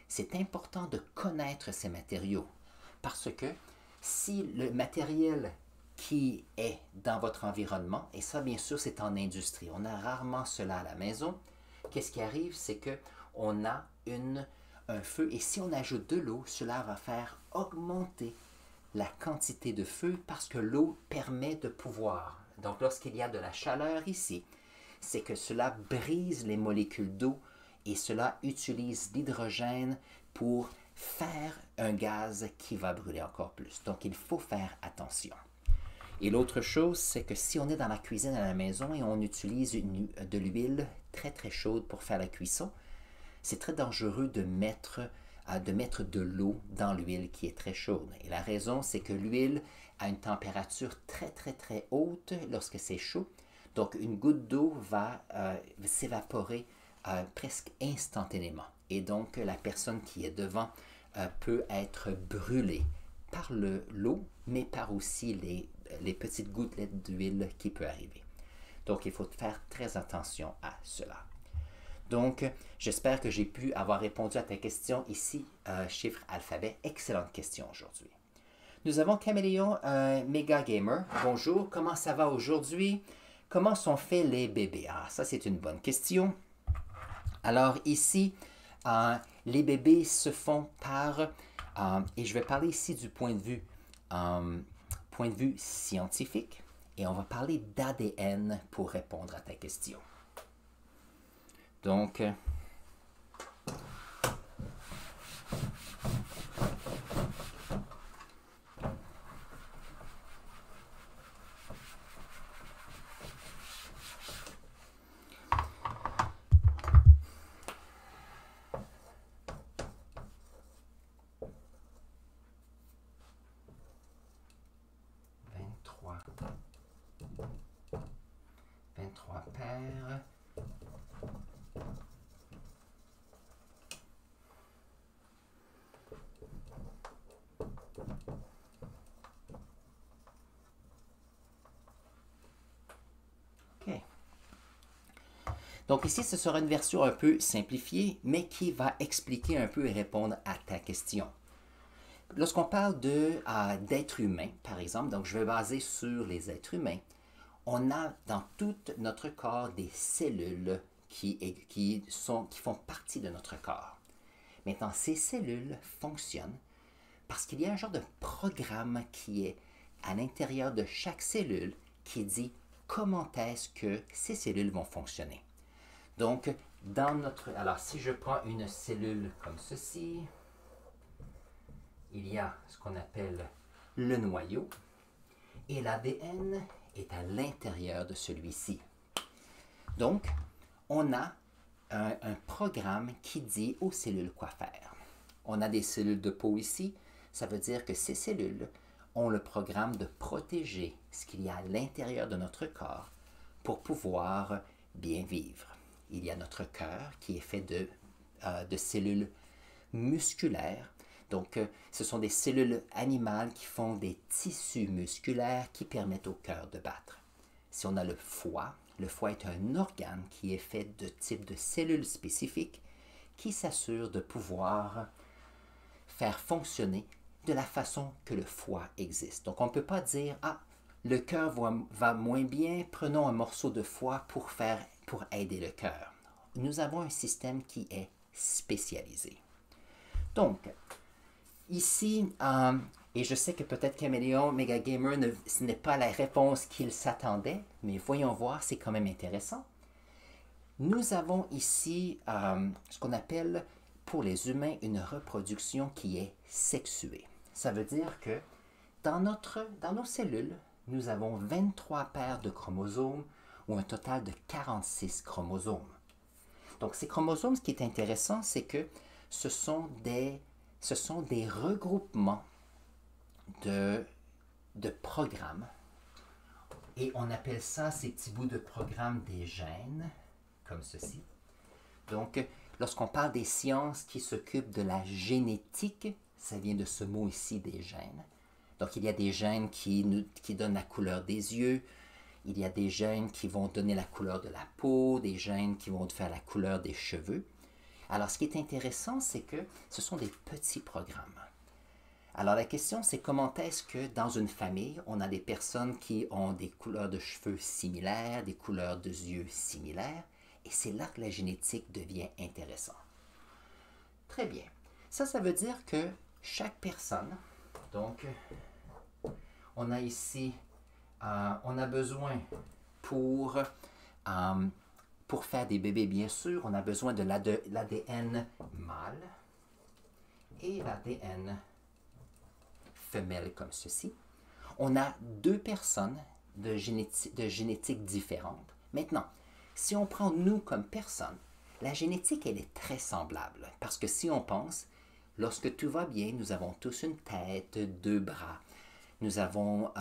c'est important de connaître ces matériaux. Parce que si le matériel qui est dans votre environnement, et ça bien sûr c'est en industrie, on a rarement cela à la maison, qu'est-ce qui arrive? C'est qu'on a un feu et si on ajoute de l'eau, cela va faire augmenter la quantité de feu parce que l'eau permet de pouvoir. Donc lorsqu'il y a de la chaleur ici, c'est que cela brise les molécules d'eau et cela utilise l'hydrogène pour faire un gaz qui va brûler encore plus. Donc il faut faire attention. Et l'autre chose, c'est que si on est dans la cuisine à la maison et on utilise de l'huile très très chaude pour faire la cuisson, c'est très dangereux de mettre de l'eau dans l'huile qui est très chaude. Et la raison, c'est que l'huile a une température très très très haute lorsque c'est chaud. Donc une goutte d'eau va s'évaporer presque instantanément. Et donc la personne qui est devant peut être brûlée par l'eau, mais par aussi les petites gouttelettes d'huile qui peuvent arriver. Donc il faut faire très attention à cela. Donc, j'espère que j'ai pu avoir répondu à ta question ici, chiffre, alphabet. Excellente question aujourd'hui. Nous avons Caméléon, un méga gamer. Bonjour, comment ça va aujourd'hui? Comment sont faits les bébés? Ah, ça c'est une bonne question. Alors ici, les bébés se font par, et je vais parler ici du point de vue scientifique, et on va parler d'ADN pour répondre à ta question. Donc, vingt-trois paires. OK. Donc ici, ce sera une version un peu simplifiée, mais qui va expliquer un peu et répondre à ta question. Lorsqu'on parle d'êtres humains, par exemple, donc je vais baser sur les êtres humains, on a dans tout notre corps des cellules qui font partie de notre corps. Maintenant, ces cellules fonctionnent parce qu'il y a un genre de programme qui est à l'intérieur de chaque cellule qui dit comment est-ce que ces cellules vont fonctionner. Donc, alors si je prends une cellule comme ceci, il y a ce qu'on appelle le noyau et l'ADN est à l'intérieur de celui-ci. Donc, on a un programme qui dit aux cellules quoi faire. On a des cellules de peau ici, ça veut dire que ces cellules ont le programme de protéger ce qu'il y a à l'intérieur de notre corps pour pouvoir bien vivre. Il y a notre cœur qui est fait de cellules musculaires. Donc, ce sont des cellules animales qui font des tissus musculaires qui permettent au cœur de battre. Si on a le foie est un organe qui est fait de type de cellules spécifiques qui s'assurent de pouvoir faire fonctionner de la façon que le foie existe. Donc, on ne peut pas dire « Ah, le cœur va moins bien, prenons un morceau de foie pour aider le cœur. » Nous avons un système qui est spécialisé. Donc, ici, et je sais que peut-être Caméléon, Mega Gamer, ce n'est pas la réponse qu'il s'attendait, mais voyons voir, c'est quand même intéressant. Nous avons ici ce qu'on appelle pour les humains une reproduction qui est sexuée. Ça veut dire que dans nos cellules, nous avons 23 paires de chromosomes ou un total de 46 chromosomes. Donc ces chromosomes, ce qui est intéressant, c'est que ce sont des regroupements de programmes. Et on appelle ça, ces petits bouts de programmes, des gènes, comme ceci. Donc, lorsqu'on parle des sciences qui s'occupent de la génétique, ça vient de ce mot ici, des gènes. Donc, il y a des gènes qui donnent la couleur des yeux, il y a des gènes qui vont donner la couleur de la peau, des gènes qui vont faire la couleur des cheveux. Alors, ce qui est intéressant, c'est que ce sont des petits programmes. Alors, la question, c'est comment est-ce que dans une famille, on a des personnes qui ont des couleurs de cheveux similaires, des couleurs de yeux similaires, et c'est là que la génétique devient intéressante. Très bien. Ça veut dire que chaque personne, donc, on a ici, on a besoin pour faire des bébés, bien sûr, on a besoin de l'ADN mâle et l'ADN femelle comme ceci. On a deux personnes de génétique différente. Maintenant, si on prend nous comme personne, la génétique, elle est très semblable. Parce que si on pense, lorsque tout va bien, nous avons tous une tête, deux bras. Nous avons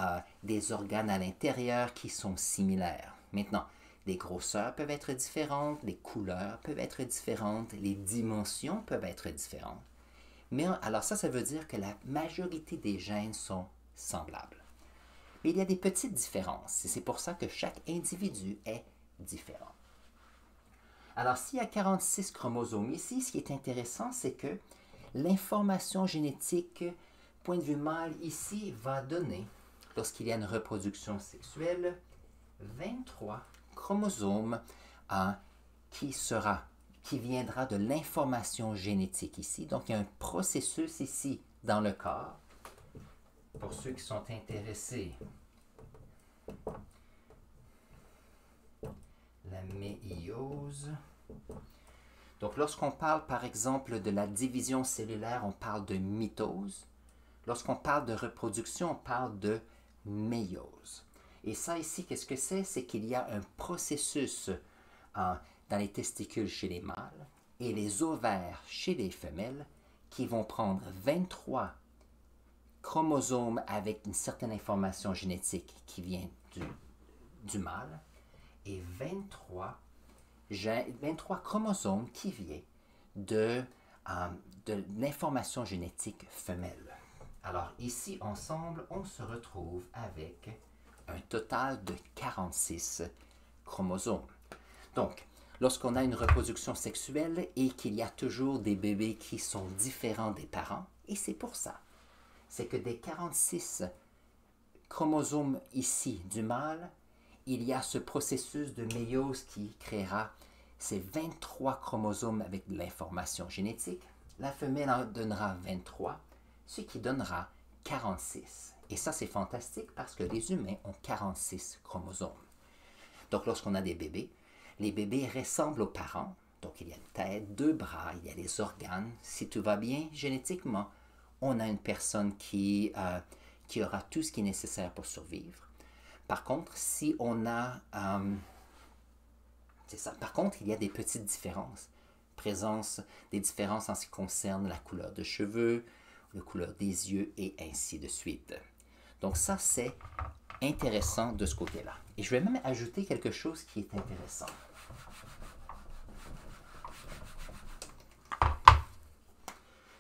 des organes à l'intérieur qui sont similaires. Maintenant, les grosseurs peuvent être différentes, les couleurs peuvent être différentes, les dimensions peuvent être différentes. Mais alors ça veut dire que la majorité des gènes sont semblables. Mais il y a des petites différences et c'est pour ça que chaque individu est différent. Alors s'il y a 46 chromosomes ici, ce qui est intéressant, c'est que l'information génétique point de vue mâle ici va donner, lorsqu'il y a une reproduction sexuelle, 23 chromosomes qui viendra de l'information génétique ici. Donc, il y a un processus ici dans le corps. Pour ceux qui sont intéressés, la méiose. Donc, lorsqu'on parle, par exemple, de la division cellulaire, on parle de mitose. Lorsqu'on parle de reproduction, on parle de méiose. Et ça ici, qu'est-ce que c'est? C'est qu'il y a un processus dans les testicules chez les mâles et les ovaires chez les femelles qui vont prendre 23 chromosomes avec une certaine information génétique qui vient du mâle et 23 chromosomes qui viennent de l'information génétique femelle. Alors ici, ensemble, on se retrouve avec un total de 46 chromosomes. Donc, lorsqu'on a une reproduction sexuelle et qu'il y a toujours des bébés qui sont différents des parents, et c'est pour ça, c'est que des 46 chromosomes ici du mâle, il y a ce processus de méiose qui créera ces 23 chromosomes avec de l'information génétique. La femelle en donnera 23, ce qui donnera 46. Et ça, c'est fantastique parce que les humains ont 46 chromosomes. Donc, lorsqu'on a des bébés, les bébés ressemblent aux parents. Donc, il y a une tête, 2 bras, il y a les organes. Si tout va bien génétiquement, on a une personne qui aura tout ce qui est nécessaire pour survivre. Par contre, si on a... c'est ça. Par contre, il y a des petites différences. Des différences en ce qui concerne la couleur de cheveux, la couleur des yeux et ainsi de suite. Donc ça, c'est intéressant de ce côté-là. Et je vais même ajouter quelque chose qui est intéressant.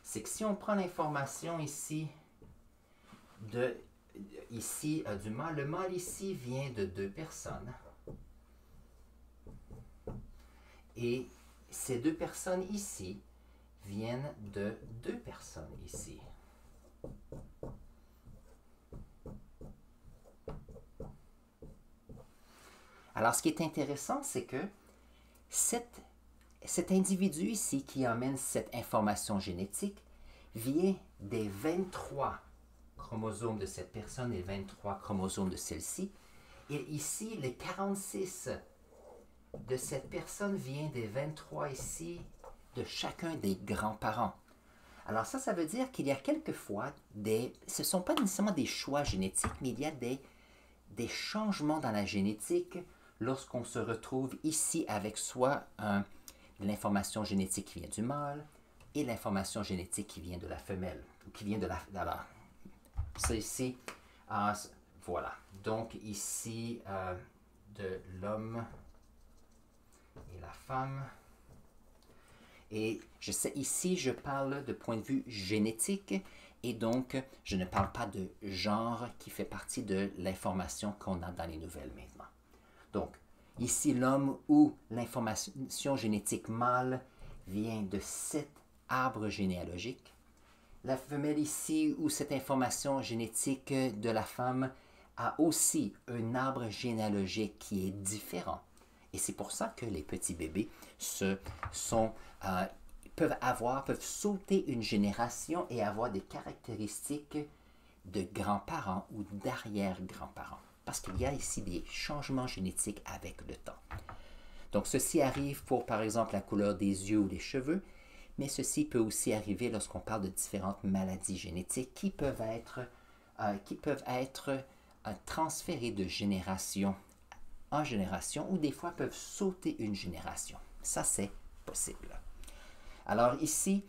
C'est que si on prend l'information ici du mâle, le mâle ici vient de 2 personnes. Et ces 2 personnes ici viennent de 2 personnes ici. Alors, ce qui est intéressant, c'est que cet individu ici qui amène cette information génétique vient des 23 chromosomes de cette personne et 23 chromosomes de celle-ci. Et ici, les 46 de cette personne vient des 23 ici de chacun des grands-parents. Alors ça veut dire qu'il y a quelquefois ce ne sont pas nécessairement des choix génétiques, mais il y a des changements dans la génétique lorsqu'on se retrouve ici avec soit de l'information génétique qui vient du mâle et l'information génétique qui vient de la femelle, ou qui vient de la... Alors, c'est ici, voilà. Donc ici, de l'homme et la femme. Et ici, je parle de point de vue génétique et donc je ne parle pas de genre qui fait partie de l'information qu'on a dans les nouvelles maintenant. Donc, ici, l'homme ou l'information génétique mâle vient de 7 arbres généalogiques. La femelle ici, où cette information génétique de la femme a aussi un arbre généalogique qui est différent. Et c'est pour ça que les petits bébés peuvent sauter une génération et avoir des caractéristiques de grands-parents ou d'arrière-grands-parents. Parce qu'il y a ici des changements génétiques avec le temps. Donc, ceci arrive pour, par exemple, la couleur des yeux ou des cheveux, mais ceci peut aussi arriver lorsqu'on parle de différentes maladies génétiques qui peuvent être transférées de génération en génération ou des fois peuvent sauter une génération. Ça, c'est possible. Alors ici,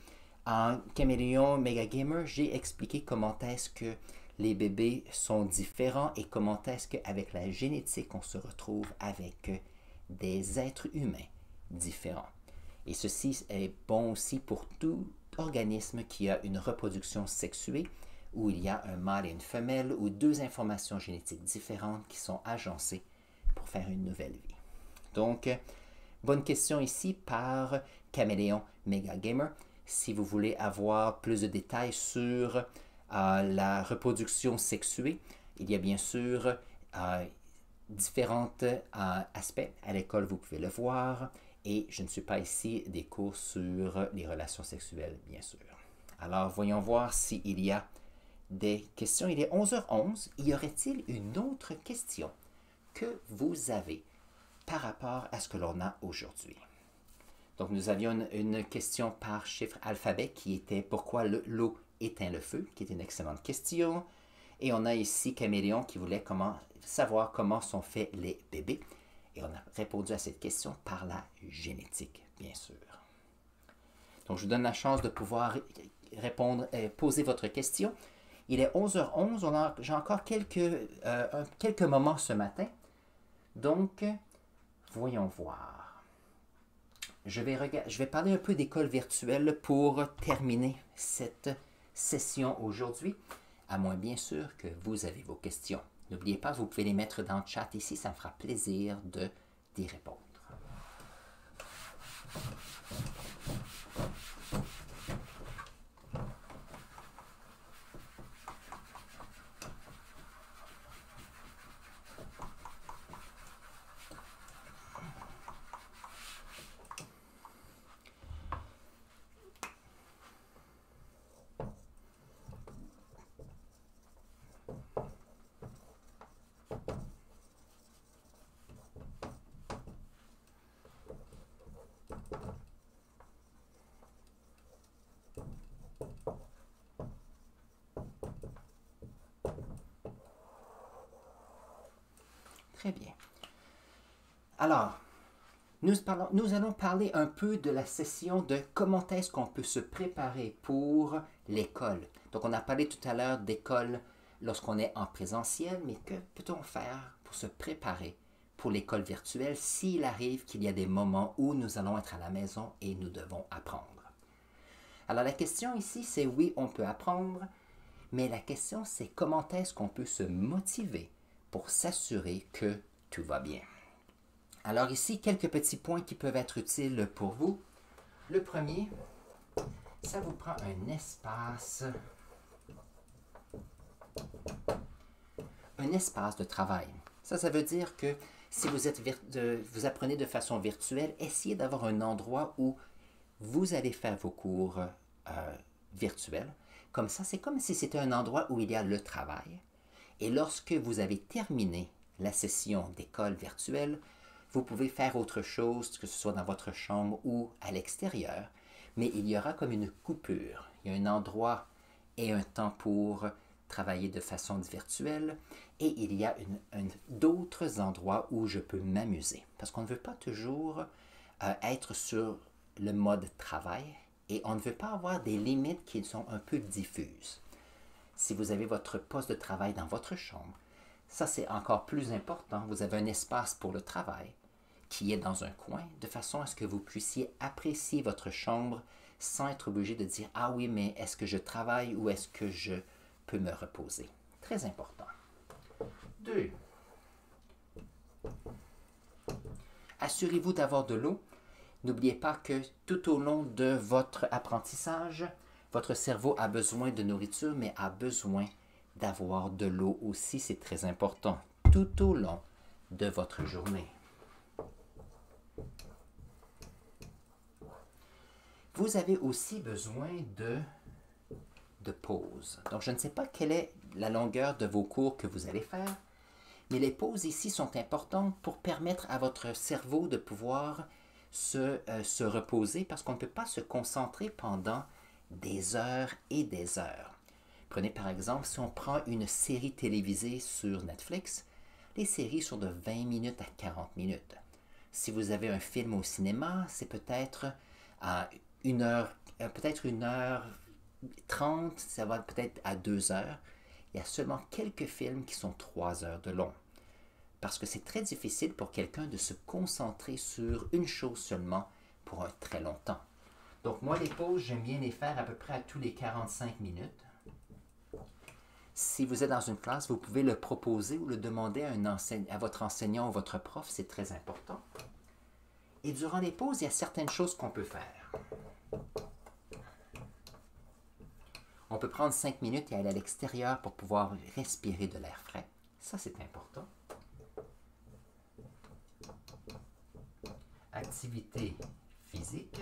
en Caméléon Mega Gamer, j'ai expliqué comment est-ce que les bébés sont différents et comment est-ce qu'avec la génétique, on se retrouve avec des êtres humains différents. Et ceci est bon aussi pour tout organisme qui a une reproduction sexuée, où il y a un mâle et une femelle, ou 2 informations génétiques différentes qui sont agencées pour faire une nouvelle vie. Donc, bonne question ici par Caméléon Mega Gamer. Si vous voulez avoir plus de détails sur la reproduction sexuée. Il y a bien sûr différents aspects. À l'école, vous pouvez le voir. Et je ne suis pas ici des cours sur les relations sexuelles, bien sûr. Alors, voyons voir s'il y a des questions. Il est 11h11. Y aurait-il une autre question que vous avez par rapport à ce que l'on a aujourd'hui? Donc, nous avions une question par chiffre alphabet qui était « Pourquoi l'eau éteint le feu ?» qui est une excellente question. Et on a ici Caméléon qui voulait savoir comment sont faits les bébés. Et on a répondu à cette question par la génétique, bien sûr. Donc, je vous donne la chance de pouvoir répondre, poser votre question. Il est 11h11, j'ai encore quelques moments ce matin. Donc, voyons voir. Je vais parler un peu d'école virtuelle pour terminer cette session aujourd'hui, à moins bien sûr que vous avez vos questions. N'oubliez pas, vous pouvez les mettre dans le chat ici, ça me fera plaisir d'y répondre. Très bien. Alors, nous allons parler un peu de la session de comment est-ce qu'on peut se préparer pour l'école. Donc, on a parlé tout à l'heure d'école lorsqu'on est en présentiel, mais que peut-on faire pour se préparer pour l'école virtuelle s'il arrive qu'il y a des moments où nous allons être à la maison et nous devons apprendre? Alors, la question ici, c'est oui, on peut apprendre, mais la question, c'est comment est-ce qu'on peut se motiver pour s'assurer que tout va bien. Alors ici, quelques petits points qui peuvent être utiles pour vous. Le premier, ça vous prend un espace de travail. Ça veut dire que si vous apprenez de façon virtuelle, essayez d'avoir un endroit où vous allez faire vos cours virtuels. Comme ça, c'est comme si c'était un endroit où il y a le travail. Et lorsque vous avez terminé la session d'école virtuelle, vous pouvez faire autre chose, que ce soit dans votre chambre ou à l'extérieur, mais il y aura comme une coupure. Il y a un endroit et un temps pour travailler de façon virtuelle et il y a d'autres endroits où je peux m'amuser. Parce qu'on ne veut pas toujours être sur le mode travail et on ne veut pas avoir des limites qui sont un peu diffuses. Si vous avez votre poste de travail dans votre chambre, ça c'est encore plus important. Vous avez un espace pour le travail qui est dans un coin, de façon à ce que vous puissiez apprécier votre chambre sans être obligé de dire « Ah oui, mais est-ce que je travaille ou est-ce que je peux me reposer? » Très important. 2. Assurez-vous d'avoir de l'eau. N'oubliez pas que tout au long de votre apprentissage, votre cerveau a besoin de nourriture, mais a besoin d'avoir de l'eau aussi. C'est très important tout au long de votre journée. Vous avez aussi besoin de pause. Donc, je ne sais pas quelle est la longueur de vos cours que vous allez faire, mais les pauses ici sont importantes pour permettre à votre cerveau de pouvoir se reposer parce qu'on ne peut pas se concentrer pendant des heures et des heures. Prenez par exemple, si on prend une série télévisée sur Netflix, les séries sont de 20 minutes à 40 minutes. Si vous avez un film au cinéma, c'est peut-être peut-être 1h30, ça va peut-être à 2 heures. Il y a seulement quelques films qui sont 3 heures de long. Parce que c'est très difficile pour quelqu'un de se concentrer sur une chose seulement pour un très long temps. Donc moi, les pauses, j'aime bien les faire à peu près à tous les 45 minutes. Si vous êtes dans une classe, vous pouvez le proposer ou le demander à votre enseignant ou votre prof, c'est très important. Et durant les pauses, il y a certaines choses qu'on peut faire. On peut prendre 5 minutes et aller à l'extérieur pour pouvoir respirer de l'air frais. Ça, c'est important. Activité physique.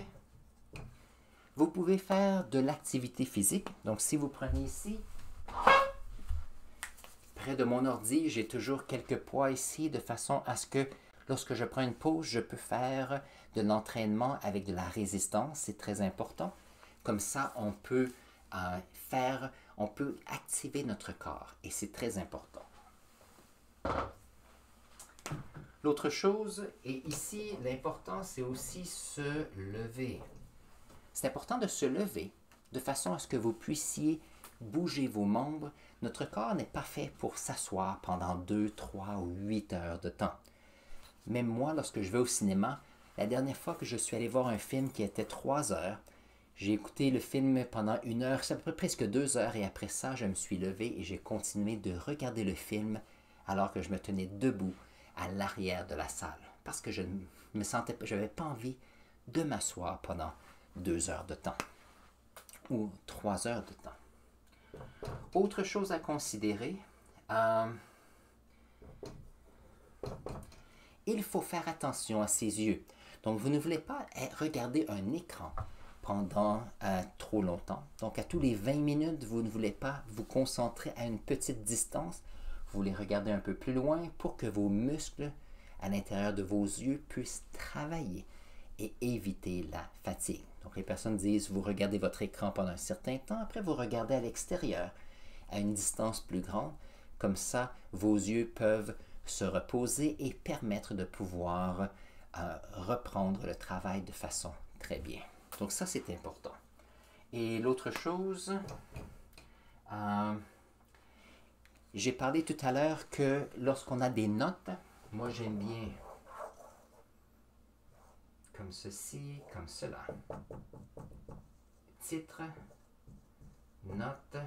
Vous pouvez faire de l'activité physique. Donc, si vous prenez ici, près de mon ordi, j'ai toujours quelques poids ici de façon à ce que lorsque je prends une pause, je peux faire de l'entraînement avec de la résistance. C'est très important. Comme ça, on peut activer notre corps et c'est très important. L'autre chose, et ici, l'important, c'est aussi se lever. C'est important de se lever de façon à ce que vous puissiez bouger vos membres. Notre corps n'est pas fait pour s'asseoir pendant 2, 3 ou 8 heures de temps. Même moi, lorsque je vais au cinéma, la dernière fois que je suis allé voir un film qui était 3 heures, j'ai écouté le film pendant 1 heure, c'est à peu près presque 2 heures, et après ça, je me suis levé et j'ai continué de regarder le film alors que je me tenais debout à l'arrière de la salle, parce que je me sentais, je n'avais pas envie de m'asseoir pendant 2 heures de temps ou 3 heures de temps. Autre chose à considérer, il faut faire attention à ses yeux. Donc, vous ne voulez pas regarder un écran pendant trop longtemps. Donc, à tous les 20 minutes, vous ne voulez pas vous concentrer à une petite distance. Vous voulez regarder un peu plus loin pour que vos muscles à l'intérieur de vos yeux puissent travailler et éviter la fatigue. Donc, les personnes disent, vous regardez votre écran pendant un certain temps, après vous regardez à l'extérieur à une distance plus grande. Comme ça, vos yeux peuvent se reposer et permettre de pouvoir reprendre le travail de façon très bien. Donc ça, c'est important. Et l'autre chose, j'ai parlé tout à l'heure que lorsqu'on a des notes, moi j'aime bien comme ceci, comme cela. Titre, notes.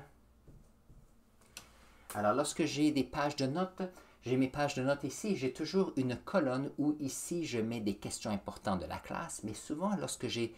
Alors lorsque j'ai des pages de notes, j'ai mes pages de notes ici, j'ai toujours une colonne où ici je mets des questions importantes de la classe, mais souvent lorsque j'ai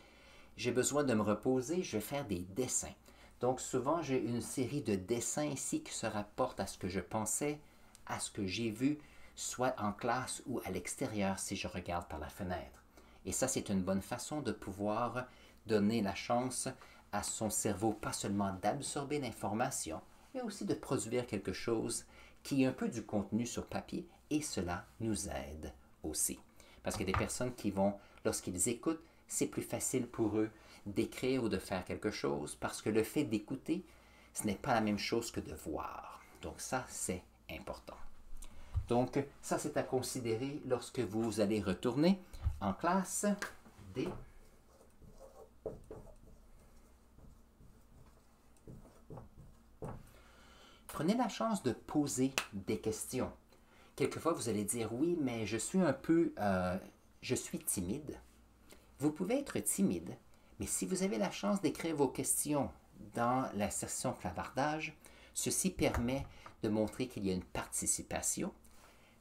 besoin de me reposer, je vais faire des dessins. Donc souvent j'ai une série de dessins ici qui se rapportent à ce que je pensais, à ce que j'ai vu, soit en classe ou à l'extérieur si je regarde par la fenêtre. Et ça, c'est une bonne façon de pouvoir donner la chance à son cerveau, pas seulement d'absorber l'information, mais aussi de produire quelque chose qui est un peu du contenu sur papier, et cela nous aide aussi. Parce qu'il y a des personnes qui vont, lorsqu'ils écoutent, c'est plus facile pour eux d'écrire ou de faire quelque chose, parce que le fait d'écouter, ce n'est pas la même chose que de voir. Donc ça, c'est important. Donc ça, c'est à considérer lorsque vous allez retourner en classe D. Prenez la chance de poser des questions. Quelquefois, vous allez dire, oui, mais je suis timide. Vous pouvez être timide, mais si vous avez la chance d'écrire vos questions dans la session clavardage, ceci permet de montrer qu'il y a une participation.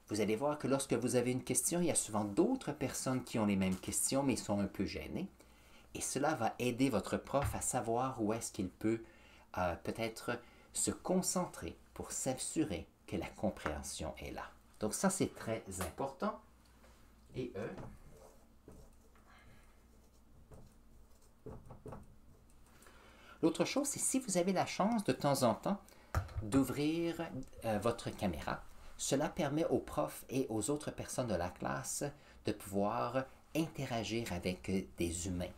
Vous allez voir que lorsque vous avez une question, il y a souvent d'autres personnes qui ont les mêmes questions, mais sont un peu gênées. Et cela va aider votre prof à savoir où est-ce qu'il peut peut-être se concentrer pour s'assurer que la compréhension est là. Donc ça, c'est très important. Et l'autre chose, c'est si vous avez la chance de temps en temps d'ouvrir votre caméra, cela permet aux profs et aux autres personnes de la classe de pouvoir interagir avec des humains.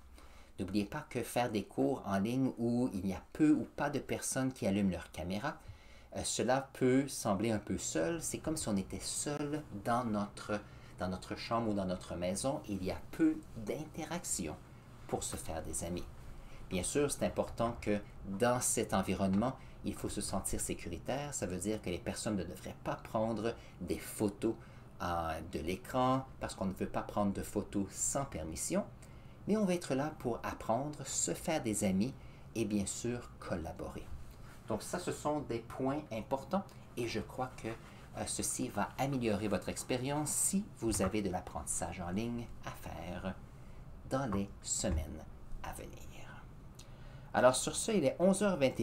N'oubliez pas que faire des cours en ligne où il y a peu ou pas de personnes qui allument leur caméra, cela peut sembler un peu seul. C'est comme si on était seul dans notre chambre ou dans notre maison. Il y a peu d'interaction pour se faire des amis. Bien sûr, c'est important que dans cet environnement, il faut se sentir sécuritaire. Ça veut dire que les personnes ne devraient pas prendre des photos de l'écran parce qu'on ne veut pas prendre de photos sans permission. Mais on va être là pour apprendre, se faire des amis et bien sûr collaborer. Donc ça, ce sont des points importants et je crois que ceci va améliorer votre expérience si vous avez de l'apprentissage en ligne à faire dans les semaines à venir. Alors sur ce, il est 11h21.